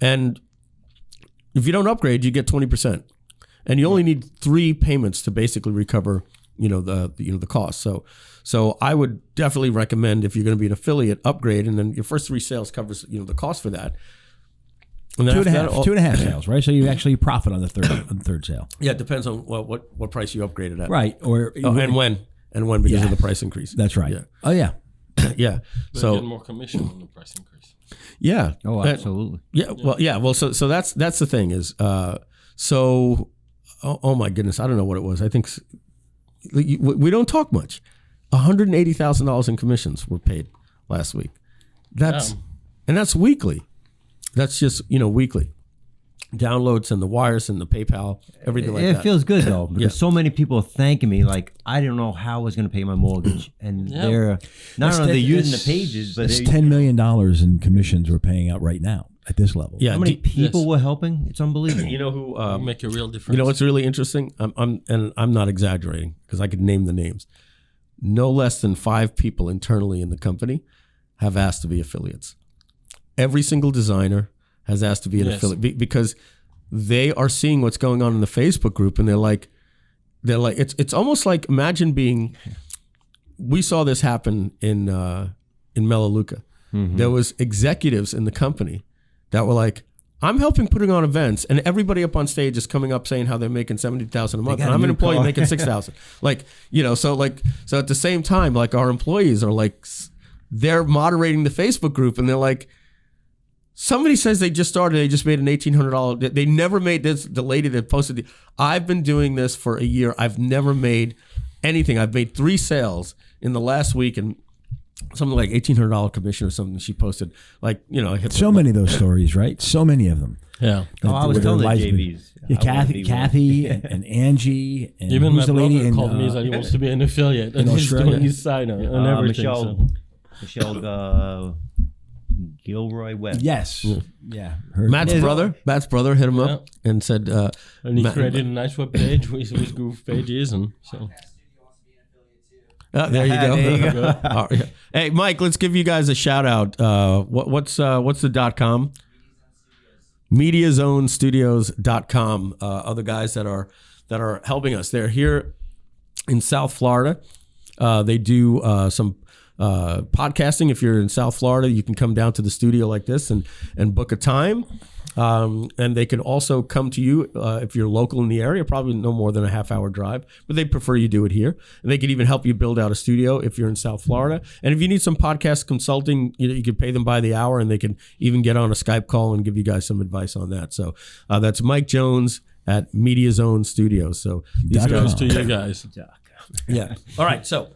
And if you don't upgrade, you get 20%, and you only need 3 payments to basically recover, the cost. So I would definitely recommend, if you're going to be an affiliate, upgrade, and then your first 3 sales covers, the cost for that. And then 2.5 sales, right? So you actually profit on the third sale. Yeah, it depends on what price you upgraded at, right? Or and when because of the price increase. That's right. Yeah. Oh yeah, yeah. So get more commission on the price increase. Yeah. Oh, absolutely. Well, so that's the thing is, oh my goodness, I don't know what it was. I think we don't talk much. $180,000 in commissions were paid last week. And that's weekly. That's just weekly downloads and the wires and the PayPal, everything like that. It feels good though, because so many people are thanking me. Like, I don't know how I was going to pay my mortgage, and they're not only using the pages, but it's $10 million in commissions we're paying out right now at this level. Yeah, how many people were helping? It's unbelievable. You know who make a real difference. You know what's really interesting? I'm not exaggerating, because I could name the names. No less than 5 people internally in the company have asked to be affiliates. Every single designer has asked to be an affiliate, because they are seeing what's going on in the Facebook group, and they're like, it's almost like, imagine we saw this happen in Melaleuca. Mm-hmm. There was executives in the company that were like, I'm helping putting on events, and everybody up on stage is coming up saying how they're making $70,000 a month, and I'm an employee making $6,000. So at the same time, like, our employees are like, they're moderating the Facebook group, and they're like, somebody says they just started, they just made an $1,800. They never made this. The lady that posted, I've been doing this for a year. I've never made anything. I've made 3 sales in the last week, and something like $1,800 commission or something she posted. Like, so many of those stories, right? So many of them. Yeah. I was telling the JVs. Yeah, Kathy and Angie, and even my the lady brother called me that he wants to be an affiliate, and he's doing his sign up and everything. Michelle Gilroy West. Yes. Yeah. Matt's brother hit him up and said, and he created a nice web page with Groove pages, and so. There you go. Hey, Mike, let's give you guys a shout out. What's the .com? MediaZoneStudios.com. Other guys that are that are helping us. They're here in South Florida. They do some podcasting. If you're in South Florida, you can come down to the studio like this and book a time. And they can also come to you if you're local in the area, probably no more than a half-hour drive, but they prefer you do it here. And they can even help you build out a studio if you're in South Florida. And if you need some podcast consulting, you can pay them by the hour, and they can even get on a Skype call and give you guys some advice on that. So that's Mike Jones at Media Zone Studios. So these guys to you guys. Yeah. All right. So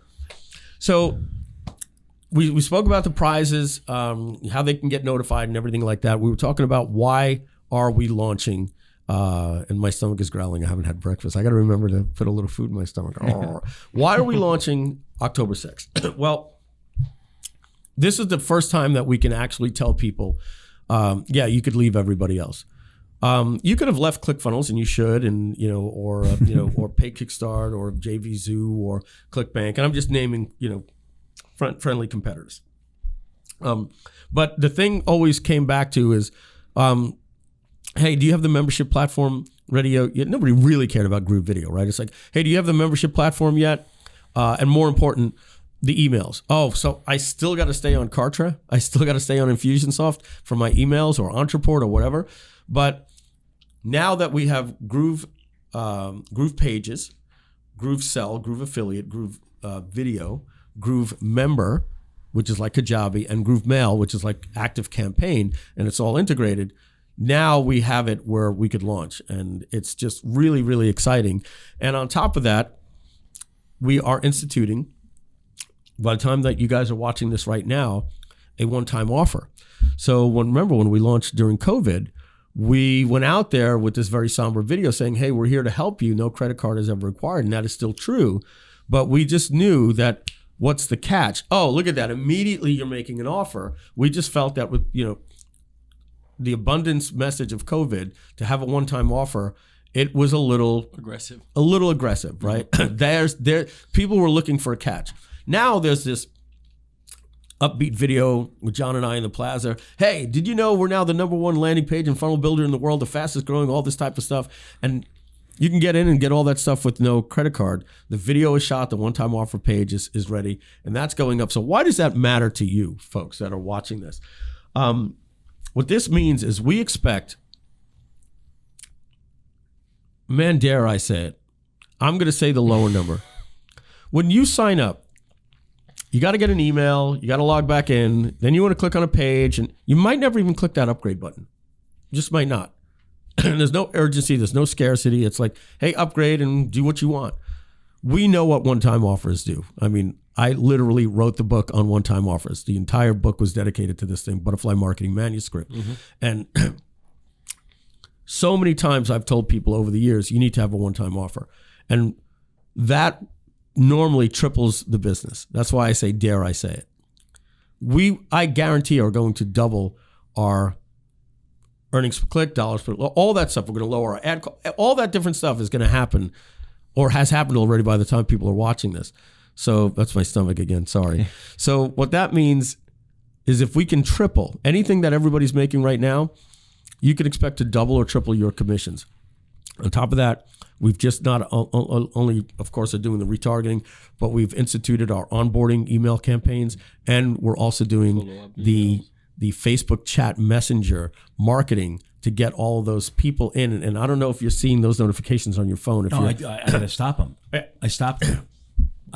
we spoke about the prizes, how they can get notified and everything like that. We were talking about why are we launching, and my stomach is growling. I haven't had breakfast. I got to remember to put a little food in my stomach. Why are we launching October 6th? Well, this is the first time that we can actually tell people, you could leave everybody else. You could have left ClickFunnels, and you should, and or Pay Kickstart or JV Zoo or ClickBank, and I'm just naming friendly competitors. But the thing always came back to is, hey, do you have the membership platform ready? Nobody really cared about Groove Video, right? It's like, hey, do you have the membership platform yet? And more important, the emails. Oh, so I still got to stay on Kartra. I still got to stay on Infusionsoft for my emails or Entreport or whatever. But now that we have Groove Pages, Groove Sell, Groove Affiliate, Groove Video, Groove Member, which is like Kajabi, and Groove Mail, which is like Active Campaign, and it's all integrated. Now we have it where we could launch, and it's just really, really exciting. And on top of that, we are instituting, by the time that you guys are watching this right now, a one-time offer. So remember when we launched during COVID, we went out there with this very somber video saying, hey, we're here to help you. No credit card is ever required. And that is still true. But we just knew that, what's the catch? Oh, look at that. Immediately you're making an offer. We just felt that with, the abundance message of COVID, to have a one-time offer, it was a little aggressive, right? People were looking for a catch. Now there's this upbeat video with John and I in the plaza. Hey, did you know we're now the #1 landing page and funnel builder in the world, the fastest growing, all this type of stuff. And you can get in and get all that stuff with no credit card. The video is shot. The one-time offer page is ready, and that's going up. So why does that matter to you folks that are watching this? What this means is we expect, man, dare I say it, I'm going to say the lower number. When you sign up, you got to get an email, you got to log back in, then you want to click on a page, and you might never even click that upgrade button. You just might not. There's no urgency, there's no scarcity. It's like, hey, upgrade and do what you want. We know what one-time offers do. I mean, I literally wrote the book on one-time offers. The entire book was dedicated to this thing, Butterfly Marketing Manuscript. Mm-hmm. And so many times I've told people over the years, you need to have a one-time offer. And that normally triples the business. That's why I say, dare I say it. I guarantee are going to double our earnings per click, dollars per, all that stuff. We're going to lower our ad cost. All that different stuff is going to happen, or has happened already by the time people are watching this. So that's my stomach again, sorry. So what that means is if we can triple anything that everybody's making right now, you can expect to double or triple your commissions. On top of that, we've just not only, of course, are doing the retargeting, but we've instituted our onboarding email campaigns, and we're also doing the Facebook chat messenger marketing to get all of those people in. And I don't know if you're seeing those notifications on your phone. I had to stop them. I stopped them.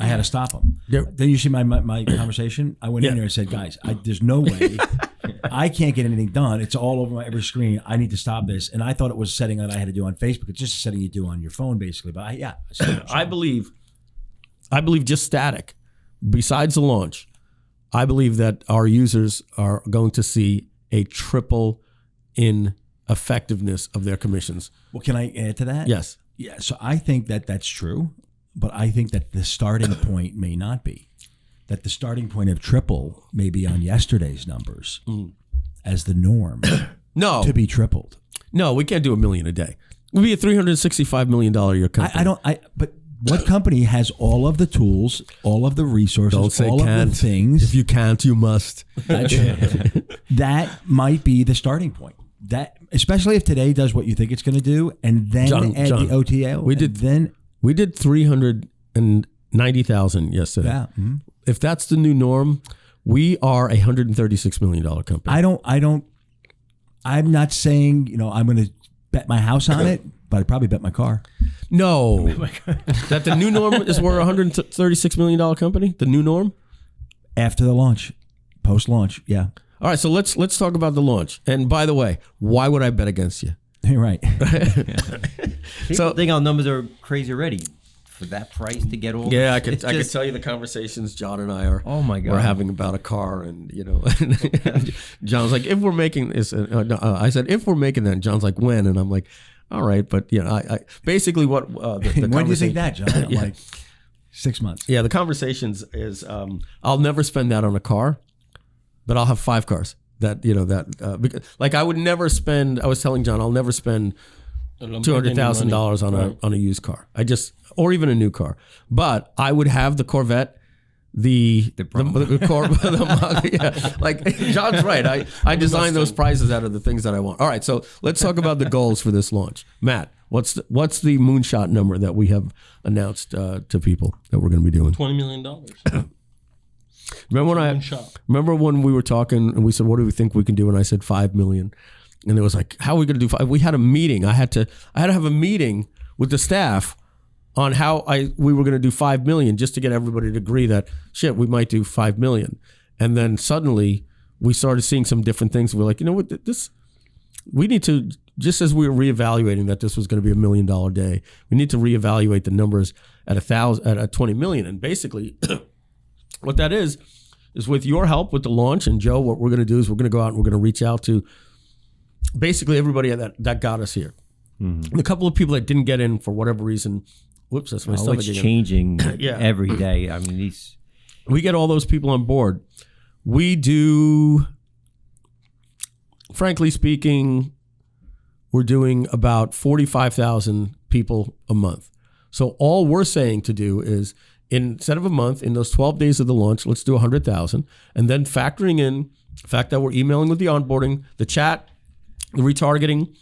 I had to stop them. Then you see my conversation? I went in there and said, guys, there's no way. I can't get anything done. It's all over every screen. I need to stop this. And I thought it was a setting that I had to do on Facebook. It's just a setting you do on your phone, basically. But I believe just static, besides the launch, I believe that our users are going to see a triple in effectiveness of their commissions. Well, can I add to that? Yes. Yeah. So I think that that's true, but I think that the starting point may not be. That the starting point of triple may be on yesterday's numbers as the norm. No. To be tripled. No, we can't do $1 million a day. We'll be a $365 million a year company. But what company has all of the tools, all of the resources, Don't say all can't. of the things? If you can't, you must. That might be the starting point. That especially if today does what you think it's going to do, and then John, the OTA. We did 390,000 yesterday. Yeah. Mm-hmm. If that's the new norm, we are a $136 million company. I'm not saying, I'm going to bet my house on it, but I'd probably bet my car. No. That the new norm is we're a $136 million company? The new norm? After the launch, post-launch, yeah. All right, so let's talk about the launch. And by the way, why would I bet against you? You're right. People think our numbers are crazy already. For that price to get all I this, could tell you the conversations John and I are we're having about a car, and John's like, if we're making this, I said if we're making that, and John's like, when? And I'm like, all right, but I basically what the when do you think that, John? I'm Yeah. like 6 months. Yeah, the conversations is I'll never spend that on a car, but I'll have 5 cars. Because, like I would never spend. I was telling John, I'll never spend $200,000 on a used car. Or even a new car. But I would have the Corvette, the like John's right. I designed those prices out of the things that I want. All right, so let's talk about the goals for this launch. Matt, what's the moonshot number that we have announced to people that we're going to be doing? $20 million. Remember when we were talking and we said, what do we think we can do? And I said 5 million. And it was like, how are we going to do 5? We had a meeting. I had to have a meeting with the staff on how we were going to do 5 million just to get everybody to agree that shit, we might do 5 million. And then suddenly we started seeing some different things. We're like, you know what, we need to, just as we were reevaluating that this was going to be $1 million day, we need to reevaluate the numbers at 20 million. And basically what that is with your help with the launch, and Joe, what we're going to do is we're going to go out and we're going to reach out to basically everybody that got us here. Mm-hmm. And a couple of people that didn't get in for whatever reason. Whoops, that's my stomach it's again. Changing every day. I mean, we get all those people on board. We do, frankly speaking, we're doing about 45,000 people a month. So all we're saying to do is, instead of a month, in those 12 days of the launch, let's do 100,000. And then factoring in the fact that we're emailing with the onboarding, the chat, the retargeting,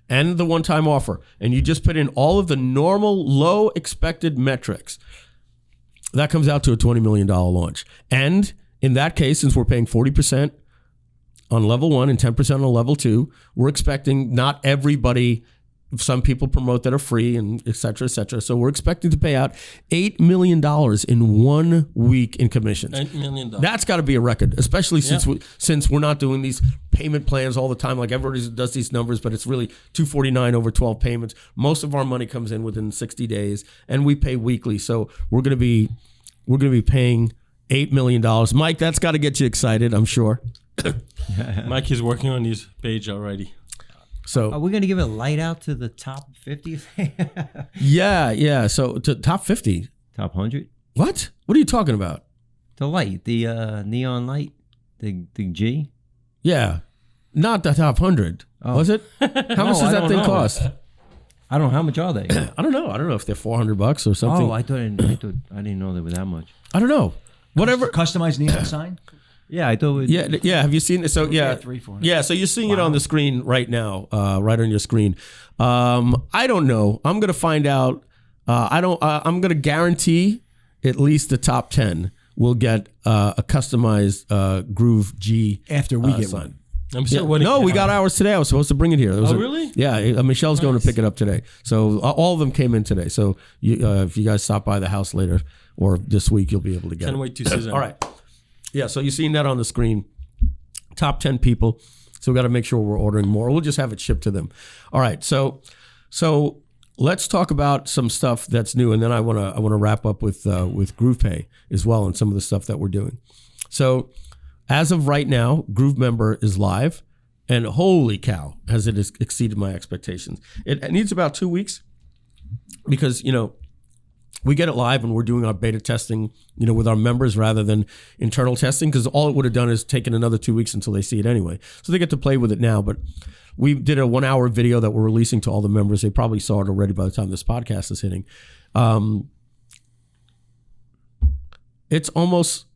and the one-time offer, and you just put in all of the normal, low expected metrics, that comes out to a $20 million launch. And in that case, since we're paying 40% on level 1 and 10% on level 2, we're expecting not everybody. Some people promote that are free, and et cetera, et cetera. So we're expecting to pay out $8 million in 1 week in commissions. $8 million. That's got to be a record, especially since we're not doing these payment plans all the time. Like everybody does these numbers, but it's really $249 over 12 payments. Most of our money comes in within 60 days, and we pay weekly. So we're going to be paying $8 million. Mike, that's got to get you excited, I'm sure. Mike is working on his page already. So are we going to give a light out to the top 50? Yeah. So to top 50, top 100. What are you talking about? The light, the neon light, the G. Yeah, not the top 100. Oh. Was it? How much does that thing cost? I don't know. How much are they? I don't know. I don't know if they're $400 or something. Oh, I didn't know they were that much. I don't know. Whatever. Customized neon sign. Yeah, I thought. Yeah. Have you seen it? So yeah, 300-400. Yeah. So you're seeing it on the screen right now, right on your screen. I don't know. I'm gonna find out. I'm gonna guarantee at least the top 10 will get a customized Groove G after we get sign. one. I'm sure. We got ours today. I was supposed to bring it here. Really? Yeah. Michelle's going to pick it up today. So all of them came in today. So if you guys stop by the house later or this week, you'll be able to get it. Can't wait to see them. All right. Yeah, so you're seeing that on the screen. Top 10 people. So we got to make sure we're ordering more. We'll just have it shipped to them. All right. So let's talk about some stuff that's new, and then I want to wrap up with GroovePay as well and some of the stuff that we're doing. So as of right now, Groove Member is live, and holy cow, has it exceeded my expectations. It needs about 2 weeks because we get it live and we're doing our beta testing, with our members rather than internal testing, because all it would have done is taken another 2 weeks until they see it anyway. So they get to play with it now. But we did a 1-hour video that we're releasing to all the members. They probably saw it already by the time this podcast is hitting. It's almost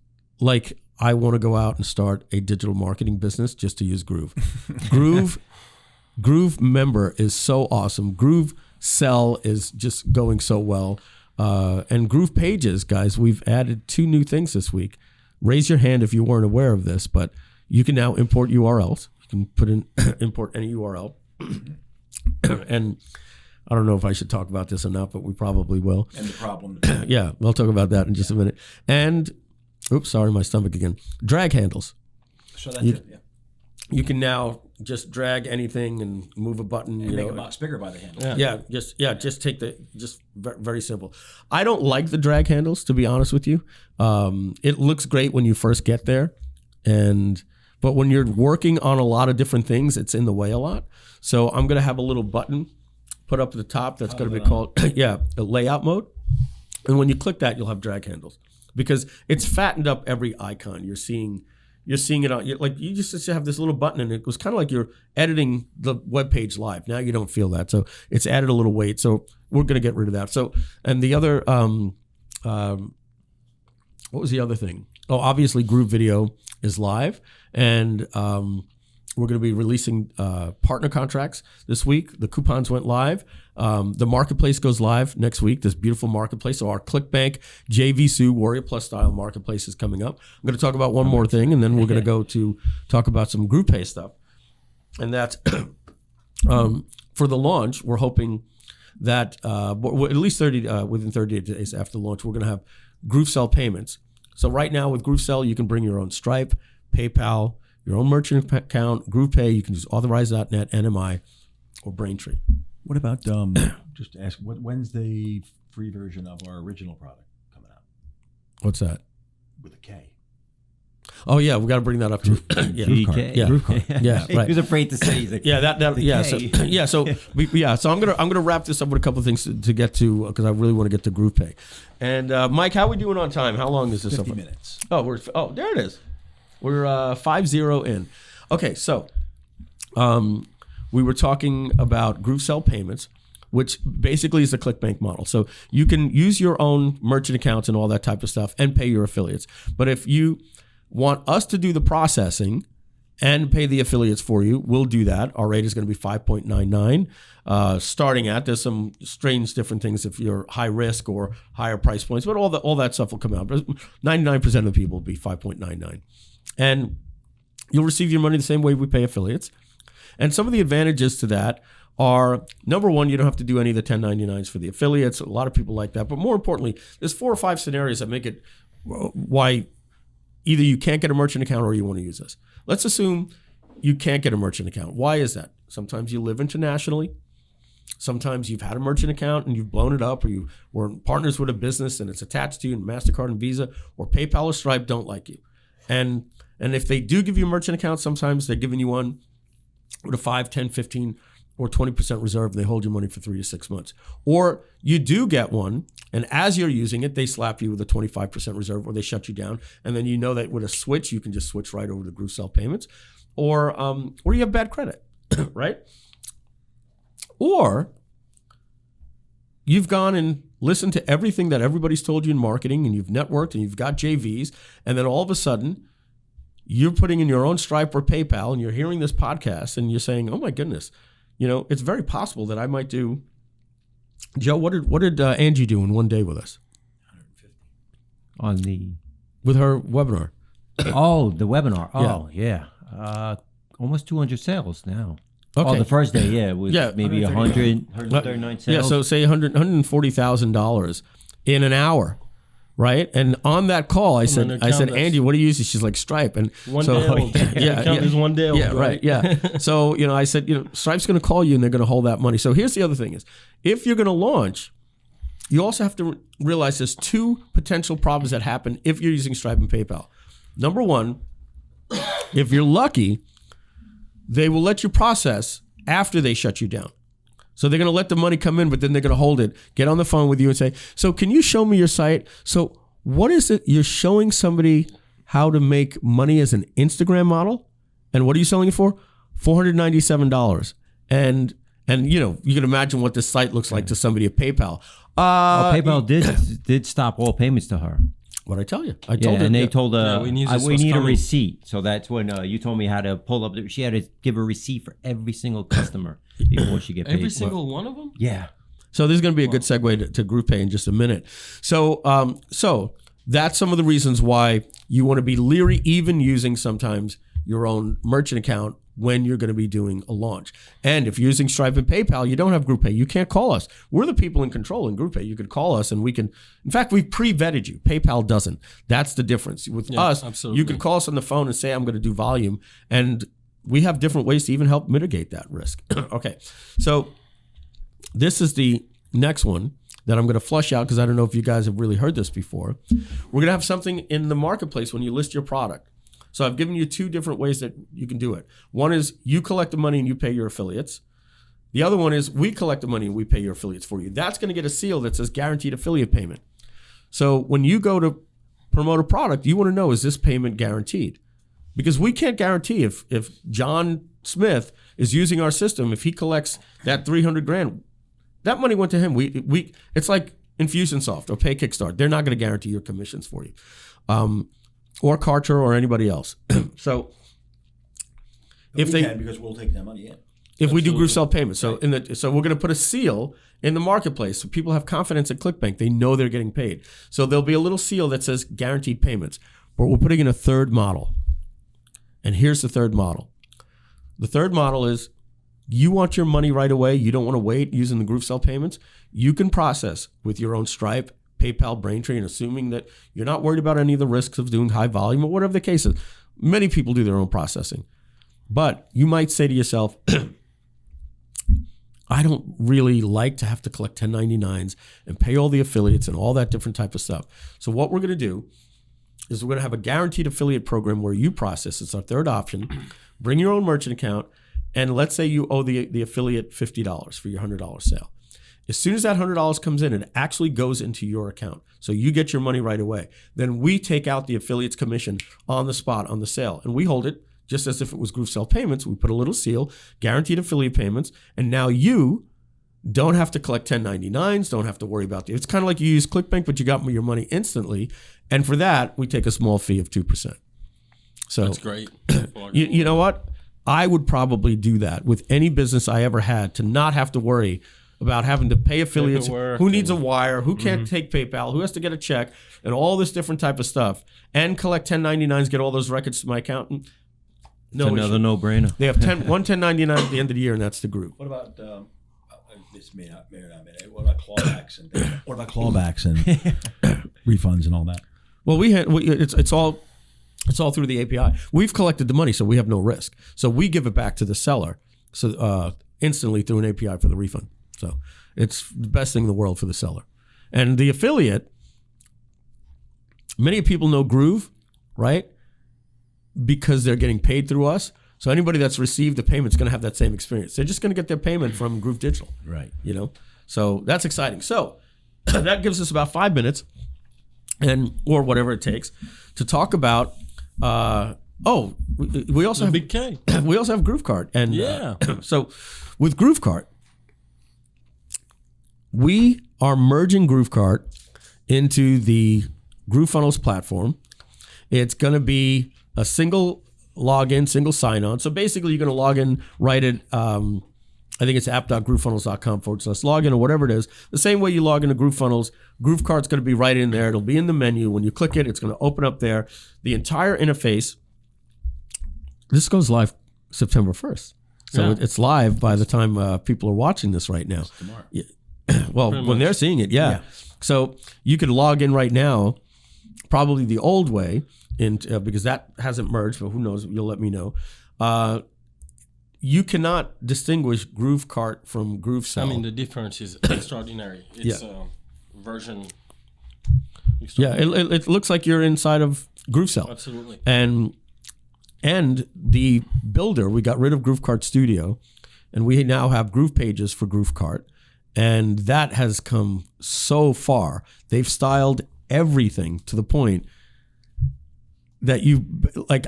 like I want to go out and start a digital marketing business just to use Groove. Groove Groove Member is so awesome. Groove Sell is just going so well. And Groove Pages, guys, we've added 2 new things this week. Raise your hand if you weren't aware of this, but you can now import URLs. You can put in import any URL. And I don't know if I should talk about this or not, but we probably will. And the problem. Yeah, we'll talk about that in just a minute. And, oops, sorry, my stomach again. Drag handles. So that's it, yeah. You can now just drag anything and move a button. And make a box bigger by the handle. Just take very simple. I don't like the drag handles, to be honest with you. It looks great when you first get there, but when you're working on a lot of different things, it's in the way a lot. So I'm gonna have a little button put up at the top that's gonna be called a layout mode, and when you click that, you'll have drag handles because it's fattened up every icon. You're seeing it on, like you just have this little button, and it was kind of like you're editing the web page live. Now you don't feel that, so it's added a little weight. So we're going to get rid of that. So, and the other, what was the other thing? Oh, obviously Groove Video is live, and we're going to be releasing partner contracts this week. The coupons went live. The marketplace goes live next week, this beautiful marketplace. So our ClickBank, JVSU, Warrior Plus style marketplace is coming up. I'm going to talk about one more thing, and then we're going to go to talk about some GroovePay stuff. And that's for the launch, we're hoping that at least within 30 days after launch, we're going to have GrooveSell payments. So right now with GrooveSell, you can bring your own Stripe, PayPal, your own merchant account, GroovePay. You can use Authorize.net, NMI, or Braintree. What about, just to ask, when's the free version of our original product coming out? What's that? With a K. Oh yeah, we got to bring that up too. GK. Yeah, yeah, right. He was afraid to say. He's like, So I'm gonna wrap this up with a couple of things to get to because I really want to get to GroovePay. And Mike, how are we doing on time? How long is this? 50 minutes. Oh, there it is. We're 5-0 in. Okay, so we were talking about GrooveSell payments, which basically is the ClickBank model. So you can use your own merchant accounts and all that type of stuff and pay your affiliates. But if you want us to do the processing and pay the affiliates for you, we'll do that. Our rate is going to be 5.99. Starting at, there's some strange different things if you're high risk or higher price points, but all that stuff will come out. But 99% of the people will be 5.99. And you'll receive your money the same way we pay affiliates. And some of the advantages to that are, number one, you don't have to do any of the 1099s for the affiliates. A lot of people like that. But more importantly, there's 4 or 5 scenarios that make it why either you can't get a merchant account or you want to use us. Let's assume you can't get a merchant account. Why is that? Sometimes you live internationally. Sometimes you've had a merchant account and you've blown it up, or you were partners with a business and it's attached to you, and MasterCard and Visa or PayPal or Stripe don't like you. And if they do give you a merchant account, sometimes they're giving you one with a 5, 10, 15, or 20% reserve, and they hold your money for 3 to 6 months. Or you do get one, and as you're using it, they slap you with a 25% reserve, or they shut you down. And then you know that with a switch, you can just switch right over to GrooveSell payments. Or you have bad credit, right? Or you've gone and listened to everything that everybody's told you in marketing, and you've networked, and you've got JVs, and then all of a sudden, you're putting in your own Stripe or PayPal, and you're hearing this podcast, and you're saying, "Oh my goodness, it's very possible that I might do." Joe, what did Angie do in one day with us? 150 with her webinar. Oh, the webinar. Oh, yeah. Almost 200 sales now. Okay. Oh, the first day, it was maybe 139 sales. Yeah, so say $140,000 in an hour. Right, and on that call, I said, Andy, what do you use? She's like, Stripe, and one day old. Is one day old. Yeah, right. Yeah. So I said, Stripe's going to call you, and they're going to hold that money. So here's the other thing: is if you're going to launch, you also have to realize there's 2 potential problems that happen if you're using Stripe and PayPal. Number one, if you're lucky, they will let you process after they shut you down. So they're going to let the money come in, but then they're going to hold it, get on the phone with you and say, "So can you show me your site? So what is it? You're showing somebody how to make money as an Instagram model? And what are you selling it for? $497. And you can imagine what this site looks like to somebody at PayPal. PayPal did stop all payments to her. What I tell you, I told her, and they told we need a receipt. So that's when you told me how to pull up. She had to give a receipt for every single customer before she get paid. Every single one of them? Yeah. So this is going to be a good segue to GroovePay in just a minute. So that's some of the reasons why you want to be leery, even using sometimes your own merchant account when you're going to be doing a launch. And if you're using Stripe and PayPal, you don't have GroovePay, you can't call us. We're the people in control in GroovePay. You could call us and we can, in fact, we've pre-vetted you. PayPal doesn't. That's the difference. With us, absolutely. You can call us on the phone and say, I'm going to do volume. And we have different ways to even help mitigate that risk. Okay, so this is the next one that I'm going to flush out because I don't know if you guys have really heard this before. We're going to have something in the marketplace when you list your product. So I've given you two different ways that you can do it. One is you collect the money and you pay your affiliates. The other one is we collect the money and we pay your affiliates for you. That's going to get a seal that says guaranteed affiliate payment. So when you go to promote a product, you want to know, is this payment guaranteed? Because we can't guarantee if John Smith is using our system, if he collects that $300,000, that money went to him. We it's like Infusionsoft or Pay Kickstart. They're not going to guarantee your commissions for you. Or Kartra or anybody else. So if they can, because we'll take that money in. If we do Groove Sell payments. So so we're going to put a seal in the marketplace so people have confidence at ClickBank. They know they're getting paid. So there'll be a little seal that says guaranteed payments. But we're putting in a third model. And here's the third model. The third model is you want your money right away. You don't want to wait using the Groove Sell payments. You can process with your own Stripe, PayPal, Braintree, and assuming that you're not worried about any of the risks of doing high volume or whatever the case is. Many people do their own processing. But you might say to yourself, I don't really like to have to collect 1099s and pay all the affiliates and all that different type of stuff. So what we're going to do is we're going to have a guaranteed affiliate program where you process. It's our third option. Bring your own merchant account, and let's say you owe the affiliate $50 for your $100 sale. As soon as that $100 comes in, it actually goes into your account. So you get your money right away. Then we take out the affiliate's commission on the spot on the sale, and we hold it just as if it was Groove Sell payments. We put a little seal, guaranteed affiliate payments, and now you don't have to collect 1099s, don't have to worry about it. It's kind of like you use ClickBank, but you got your money instantly. And for that, we take a small fee of 2%. So that's great. you know what? I would probably do that with any business I ever had to not have to worry about having to pay affiliates, who needs a wire, who can't take PayPal, who has to get a check, and all this different type of stuff, and collect 1099s, get all those records to my accountant. No, it's another no-brainer. They have one 1099 at the end of the year, and that's the Groove. What about this may or not be. What about clawbacks and refunds and all that? Well, it's all through the API. We've collected the money, so we have no risk. So we give it back to the seller, so instantly through an API for the refund. So it's the best thing in the world for the seller. And the affiliate, many people know Groove, right? Because they're getting paid through us. So anybody that's received the payment is going to have that same experience. They're just going to get their payment from GrooveDigital. Right. You know? So that's exciting. So that gives us about 5 minutes or whatever it takes to talk about we also have Big K. We also have GrooveCart. And yeah. So with GrooveCart, we are merging GrooveCart into the GrooveFunnels platform. It's going to be a single login, single sign-on. So basically, you're going to log in right at, I think it's app.groovefunnels.com/login or whatever it is. The same way you log into GrooveFunnels, GrooveCart's going to be right in there. It'll be in the menu. When you click it, it's going to open up there. The entire interface, this goes live September 1st. So it's live by the time people are watching this right now. Tomorrow. Yeah. Well, when they're seeing it, yeah. So you could log in right now, probably the old way, because that hasn't merged, but who knows? You'll let me know. You cannot distinguish GrooveCart from GrooveSell. I mean, the difference is extraordinary. It's version. Yeah, it looks like you're inside of GrooveSell. Absolutely. And the builder, we got rid of GrooveCart Studio, and we now have Groove Pages for GrooveCart. And that has come so far. They've styled everything to the point. that you like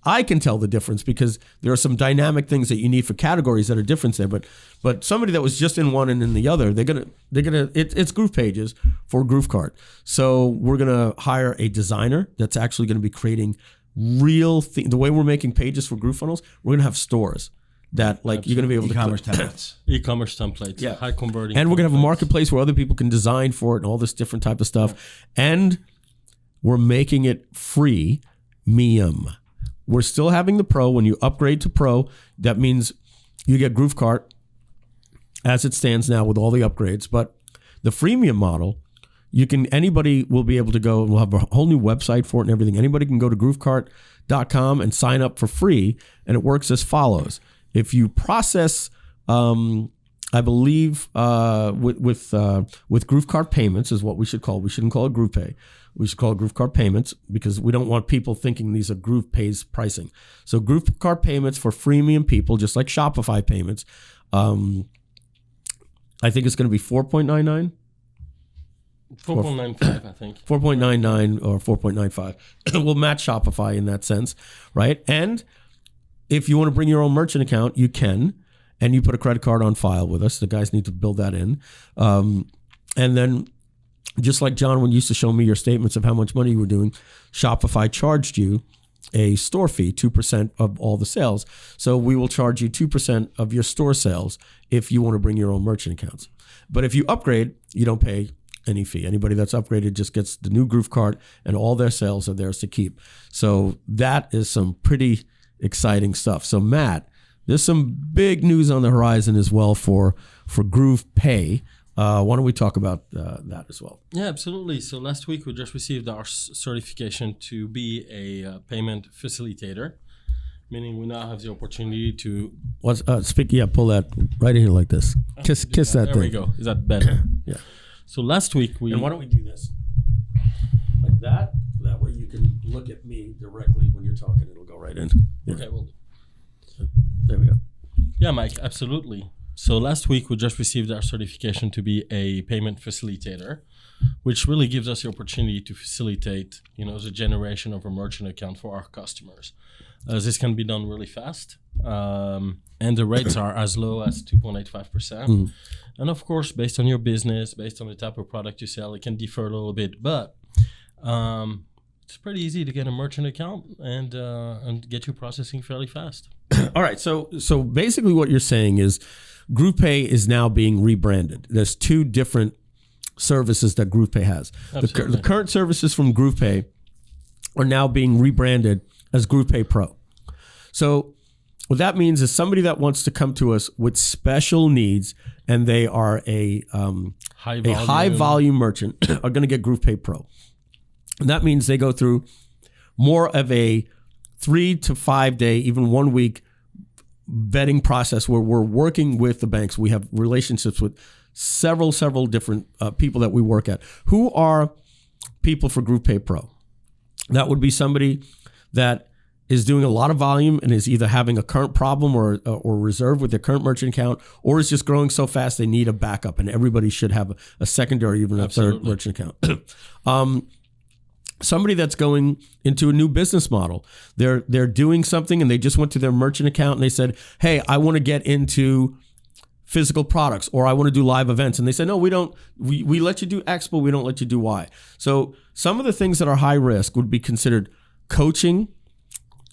I can tell the difference because there are some dynamic things that you need for categories that are different there. But somebody that was just in one and in the other, it's Groove Pages for GrooveCart. So we're gonna hire a designer that's actually gonna be creating real the way we're making pages for GrooveFunnels. We're gonna have stores that like you're gonna be able e-commerce to templates. E-commerce templates, yeah, high converting, and we're gonna have a templates. marketplace where other people can design for it and all this different type of stuff, and we're making it freemium. We're still having the Pro. When you upgrade to Pro, that means you get GrooveCart as it stands now with all the upgrades. But the freemium model, anybody will be able to go. We'll have a whole new website for it and everything. Anybody can go to groovecart.com and sign up for free, and it works as follows. If you process, I believe with GrooveCart payments is what we should call. We shouldn't call it GroovePay. We should call it GrooveCart payments because we don't want people thinking these are GroovePay's pricing. So GrooveCart payments for freemium people, just like Shopify payments. I think it's going to be 4.99. 4.95, I think. 4.99 or 4.95. We'll match Shopify in that sense, right? And if you want to bring your own merchant account, you can. And you put a credit card on file with us. The guys need to build that in. And then just like John, when you used to show me your statements of how much money you were doing, Shopify charged you a store fee, 2% of all the sales. So we will charge you 2% of your store sales if you want to bring your own merchant accounts. But if you upgrade, you don't pay any fee. Anybody that's upgraded just gets the new GrooveCart and all their sales are theirs to keep. So that is some pretty exciting stuff. So Matt, there's some big news on the horizon as well for GroovePay. Why don't we talk about that as well? Yeah, absolutely. So last week we just received our certification to be a payment facilitator, meaning we now have the opportunity to... Pull that right in here like this. Kiss that there thing. we go. Is that better? Yeah. So last week we... And why don't we do this? Like that? That way you can look at me directly when you're talking. It'll go right in. Yeah. Okay, well... There we go. Yeah, Mike, absolutely. So last week we just received our certification to be a payment facilitator, which really gives us the opportunity to facilitate, the generation of a merchant account for our customers. This can be done really fast, and the rates are as low as 2.85%. And of course, based on your business, based on the type of product you sell, it can differ a little bit, but it's pretty easy to get a merchant account and get you processing fairly fast. All right, so basically what you're saying is GroovePay is now being rebranded. There's two different services that GroovePay has. The current services from GroovePay are now being rebranded as GroovePay Pro. So what that means is somebody that wants to come to us with special needs and they are a high volume merchant are going to get GroovePay Pro. And that means they go through more of a 3 to 5 day, even 1 week vetting process where we're working with the banks. We have relationships with several different people that we work at. Who are people for GroovePay Pro? That would be somebody that is doing a lot of volume and is either having a current problem or reserve with their current merchant account, or is just growing so fast they need a backup, and everybody should have a secondary, even a third merchant account. Somebody that's going into a new business model. They're doing something and they just went to their merchant account and they said, hey, I want to get into physical products, or I want to do live events. And they said, no, we don't. We let you do X, but we don't let you do Y. So some of the things that are high risk would be considered coaching,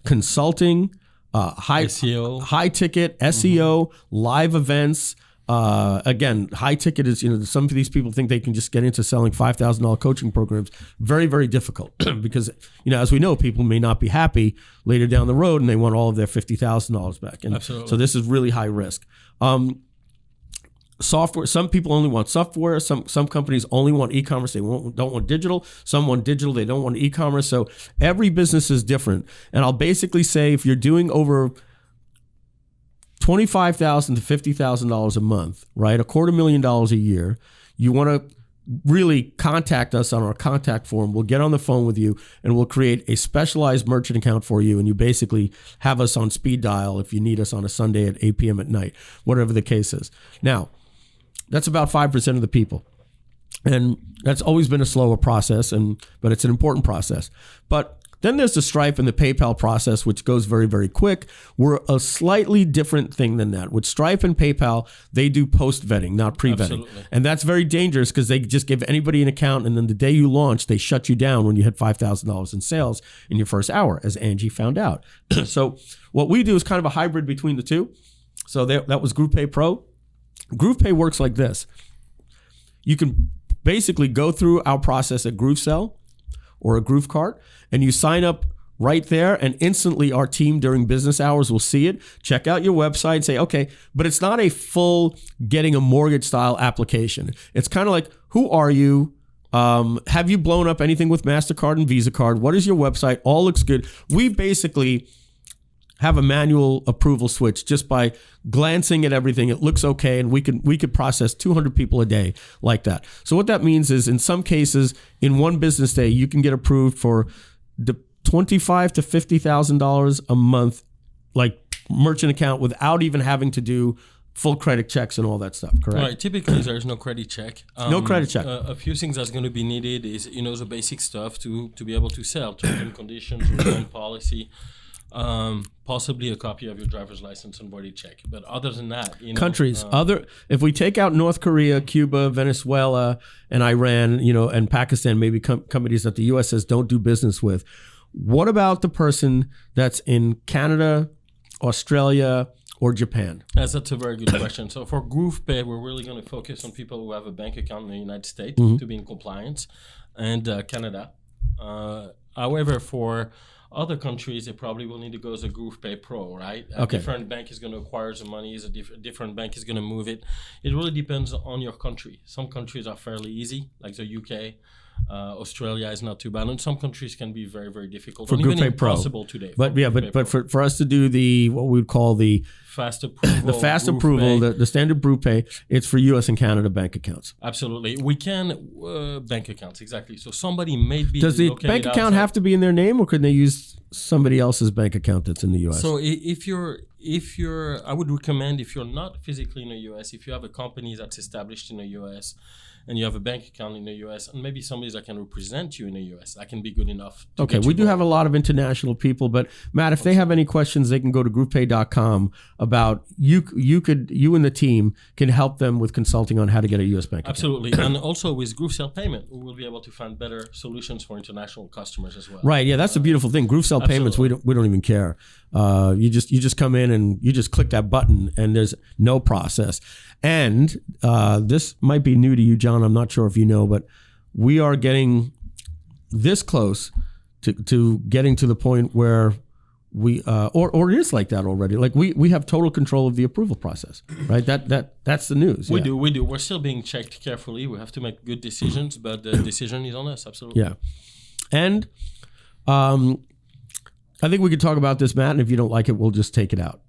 consulting, SEO. high ticket, SEO, live events. Again, high ticket is, some of these people think they can just get into selling $5,000 coaching programs. Very, very difficult because, as we know, people may not be happy later down the road and they want all of their $50,000 back. And absolutely. So this is really high risk. Software, some people only want software. Some companies only want e-commerce. They don't want digital. Some want digital. They don't want e-commerce. So every business is different. And I'll basically say if you're doing over $25,000 to $50,000 a month, right? $250,000 a year. You want to really contact us on our contact form. We'll get on the phone with you and we'll create a specialized merchant account for you. And you basically have us on speed dial if you need us on a Sunday at 8 p.m. at night, whatever the case is. Now, that's about 5% of the people. And that's always been a slower process, but it's an important process. But Then there's the Stripe and the PayPal process, which goes very, very quick. We're a slightly different thing than that. With Stripe and PayPal, they do post-vetting, not pre-vetting. Absolutely. And that's very dangerous because they just give anybody an account, and then the day you launch, they shut you down when you hit $5,000 in sales in your first hour, as Angie found out. So what we do is kind of a hybrid between the two. So that was GroovePay Pro. GroovePay works like this. You can basically go through our process at GrooveCell or a GrooveCart, and you sign up right there, and instantly our team during business hours will see it, check out your website, say, okay, but it's not a full getting a mortgage style application. It's kind of like, who are you? Have you blown up anything with MasterCard and Visa card? What is your website? All looks good. We basically have a manual approval switch just by glancing at everything. It looks okay, and we could process 200 people a day like that. So what that means is, in some cases, in one business day, you can get approved for the $25,000 to $50,000 a month, like merchant account, without even having to do full credit checks and all that stuff. Correct? Right. Typically, there's no credit check. No credit check. A few things that's going to be needed is the basic stuff to be able to sell, terms and conditions, return policy. Possibly a copy of your driver's license and body check, but other than that, countries if we take out North Korea, Cuba, Venezuela, and Iran, and Pakistan, maybe companies that the U.S. says don't do business with. What about the person that's in Canada, Australia, or Japan? That's a very good question. So for GroovePay, we're really going to focus on people who have a bank account in the United States to be in compliance, and Canada. However, for other countries, they probably will need to go as a GroovePay Pro, right? A different bank is going to acquire some money, a different bank is going to move it. It really depends on your country. Some countries are fairly easy, like the UK. Australia is not too bad, and some countries can be very, very difficult. For even GroovePay Pro. impossible today. But for us to do what we would call the fast approval, the standard GroovePay, it's for U.S. and Canada bank accounts. Absolutely, we can bank accounts exactly. So somebody may be. Does the bank account have to be in their name, or could they use somebody else's bank account that's in the U.S.? So if you're, I would recommend, if you're not physically in the U.S., if you have a company that's established in the U.S. and you have a bank account in the U.S. and maybe somebody that can represent you in the U.S., that can be good enough. Okay, we do have a lot of international people, but Matt, if they have any questions, they can go to groovepay.com about you and the team can help them with consulting on how to get a U.S. bank account. Absolutely, and also with GrooveCell Payment, we will be able to find better solutions for international customers as well. Right, yeah, that's the beautiful thing. GrooveCell Payments, we don't even care. You just come in and you just click that button, and there's no process. And this might be new to you, John. I'm not sure if you know, but we are getting this close to getting to the point where we or it is like that already. Like we have total control of the approval process, right? That's the news. We do. We're still being checked carefully. We have to make good decisions, but the decision is on us. Absolutely. Yeah, and I think we could talk about this, Matt. And if you don't like it, we'll just take it out.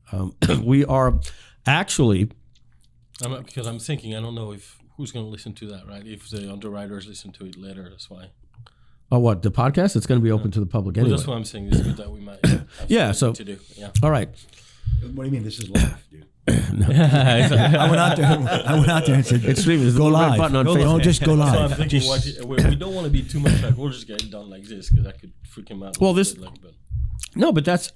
We are actually. Because I'm thinking, I don't know who's going to listen to that, right? If the underwriters listen to it later, that's why. Oh, what, the podcast? It's going to be open to the public anyway. Well, that's what I'm saying. It's good that we might have something to do. Yeah. All right. What do you mean? This is live, dude. I went out there and said, It's streaming. go live. Button on Facebook. Don't just go live. So I'm thinking, we don't want to be too much like, we'll just get it done like this, because that could freak him out. Well, no, but that's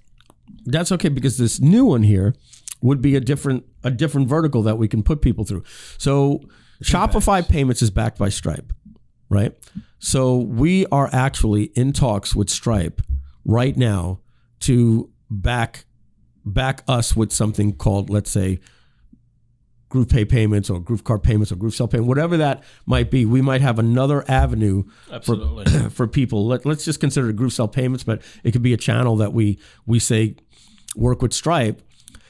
okay, because this new one here would be a different vertical that we can put people through. So Shopify Payments is backed by Stripe, right? So we are actually in talks with Stripe right now to back us with something called, let's say, GroovePay Payments or GrooveCart Payments or GrooveCell Payments, whatever that might be. We might have another avenue for people. Let's just consider it GrooveCell Payments, but it could be a channel that we say work with Stripe.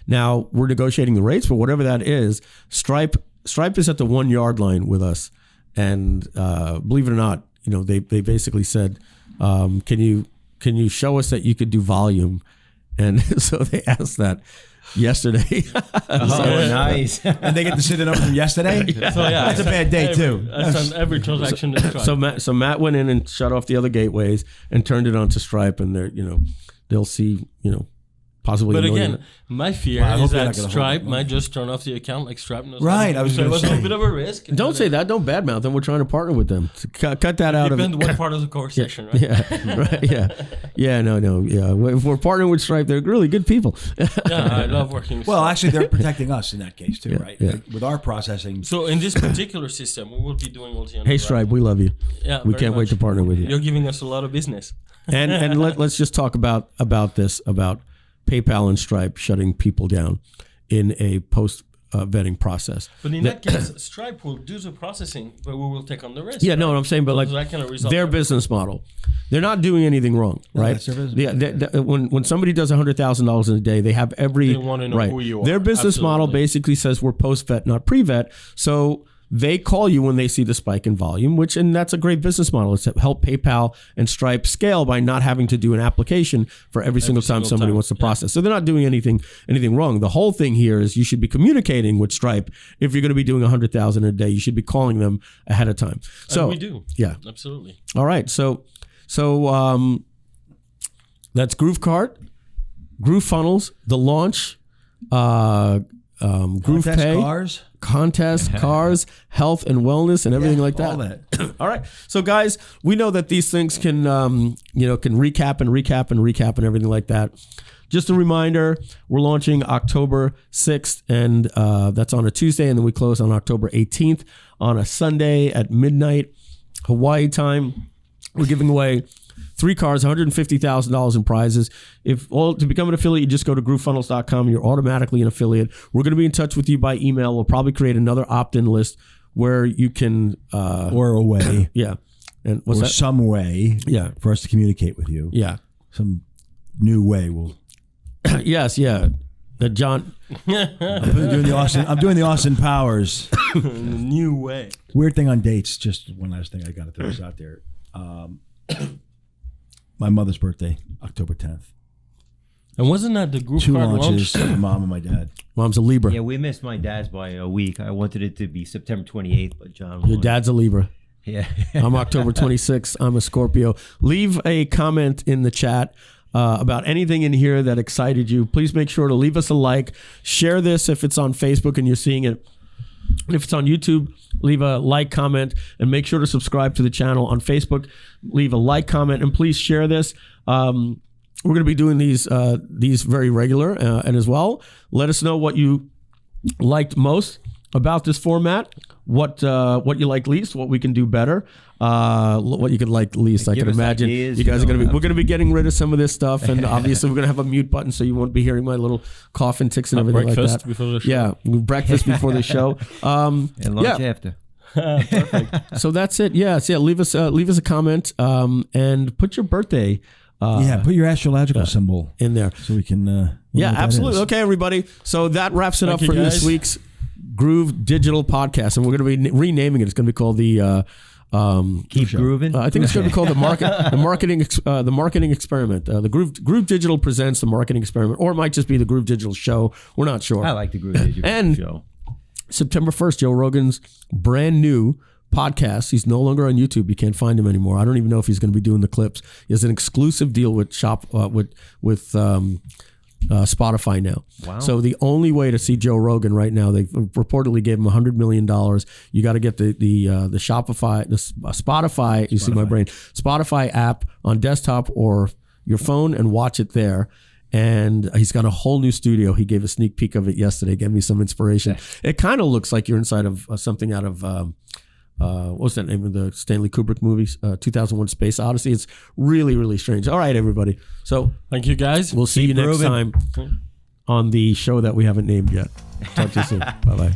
Now we're negotiating the rates, but whatever that is, Stripe is at the 1 yard line with us, and believe it or not, they basically said, can you show us that you could do volume? And so they asked that yesterday. Nice. And they get to sit it up from yesterday? So yeah, that's a bad day too. That's on every transaction. So Matt went in and shut off the other gateways and turned it onto Stripe, and they'll see, possibly. But a million. again, my fear Well, I hope is they're that not gonna Stripe hold it. might just turn off the account like Stripe knows. Right, I was so it gonna was a say. bit of a risk. Don't say that. Don't badmouth them. We're trying to partner with them. Cut that out of Depends it. what part of the conversation, right? Yeah, right. Yeah. No. Yeah. If we're partnering with Stripe, they're really good people. Yeah, I love working with Well, Stripe. actually, they're protecting us in that case too, right? yeah. Like, with our processing. So in this particular system, we will be doing all the Hey, Stripe, we love you. Yeah, We very can't wait much. to partner with you. You're giving us a lot of business. And let's just talk about this, about PayPal and Stripe shutting people down in a post vetting process. But in that case, Stripe will do the processing, but we will take on the risk. Yeah, no, what I'm saying, but like So that kind of resolve their everything. business model, they're not doing anything wrong, right? that's their business Yeah, when somebody does $100,000 in a day, they have every They wanna know right. who you are. Their business model Absolutely. basically says we're post vet, not pre vet. So they call you when they see the spike in volume, and that's a great business model. It's to help PayPal and Stripe scale by not having to do an application for every single time single somebody time. wants to process. So they're not doing anything wrong. The whole thing here is you should be communicating with Stripe. If you're going to be doing 100,000 a day, you should be calling them ahead of time. So And we do. yeah. Absolutely. All right. So that's Kart, GrooveFunnels, the launch, GroovePay, Cars, contest, cars, health and wellness, and everything like that. all that. All right. So guys, we know that these things can recap and everything like that. Just a reminder, we're launching October 6th, and that's on a Tuesday, and then we close on October 18th on a Sunday at midnight, Hawaii time. We're giving away 3 cars, $150,000 in prizes. To become an affiliate, you just go to GrooveFunnels.com. You're automatically an affiliate. We're going to be in touch with you by email. We'll probably create another opt-in list where you can or a way, yeah. And what's or that? some way, Yeah. for us to communicate with you. Yeah. Some new way. We'll. Yes. Yeah. John. I'm doing the Austin Powers. In a new way. Weird thing on dates. Just one last thing. I got to throw this out there. My mother's birthday, October 10th. And wasn't that the group 2 card launches, launch? my mom and my dad. Mom's a Libra. Yeah, we missed my dad's by a week. I wanted it to be September 28th, but John. Your dad's a Libra. Yeah. I'm October 26th. I'm a Scorpio. Leave a comment in the chat about anything in here that excited you. Please make sure to leave us a like. Share this if it's on Facebook and you're seeing it. If it's on YouTube, leave a like, comment, and make sure to subscribe to the channel on Facebook. Leave a like, comment, and please share this. We're going to be doing these very regular, and as well, let us know what you liked most about this format, what you like least, what we can do better, what you could like least. I Give can us imagine ideas, you guys are you know. we're going to be getting rid of some of this stuff, and obviously we're going to have a mute button, so you won't be hearing my little coughing ticks and everything like Breakfast that. before the show. Yeah, breakfast before the show. And lunch yeah. after. So that's it. Yeah. So yeah, leave us a comment, and put your birthday Put your astrological symbol in there. so we can. Yeah, absolutely. Okay, everybody. So that wraps it Thank up you, for this guys. week's Groove Digital podcast, and we're going to be renaming it. It's going to be called the. Keep grooving. I think it's going to be called the marketing experiment. The Groove Digital presents the marketing experiment, or it might just be the Groove Digital show. We're not sure. I like the GrooveDigital And- show. September 1st, Joe Rogan's brand new podcast. He's no longer on YouTube. You can't find him anymore. I don't even know if he's going to be doing the clips. He has an exclusive deal with Spotify now. Wow. So the only way to see Joe Rogan right now, they reportedly gave him $100 million. You got to get the Shopify, the Spotify. You see my brain. Spotify app on desktop or your phone and watch it there. And he's got a whole new studio. He gave a sneak peek of it yesterday. Gave me some inspiration. It kind of looks like you're inside of something out of what's that name of the Stanley Kubrick movies? 2001: Space Odyssey. It's really, really strange. All right, everybody. So Thank you, guys. we'll see you next time on the show that we haven't named yet. Talk to you soon. Bye bye.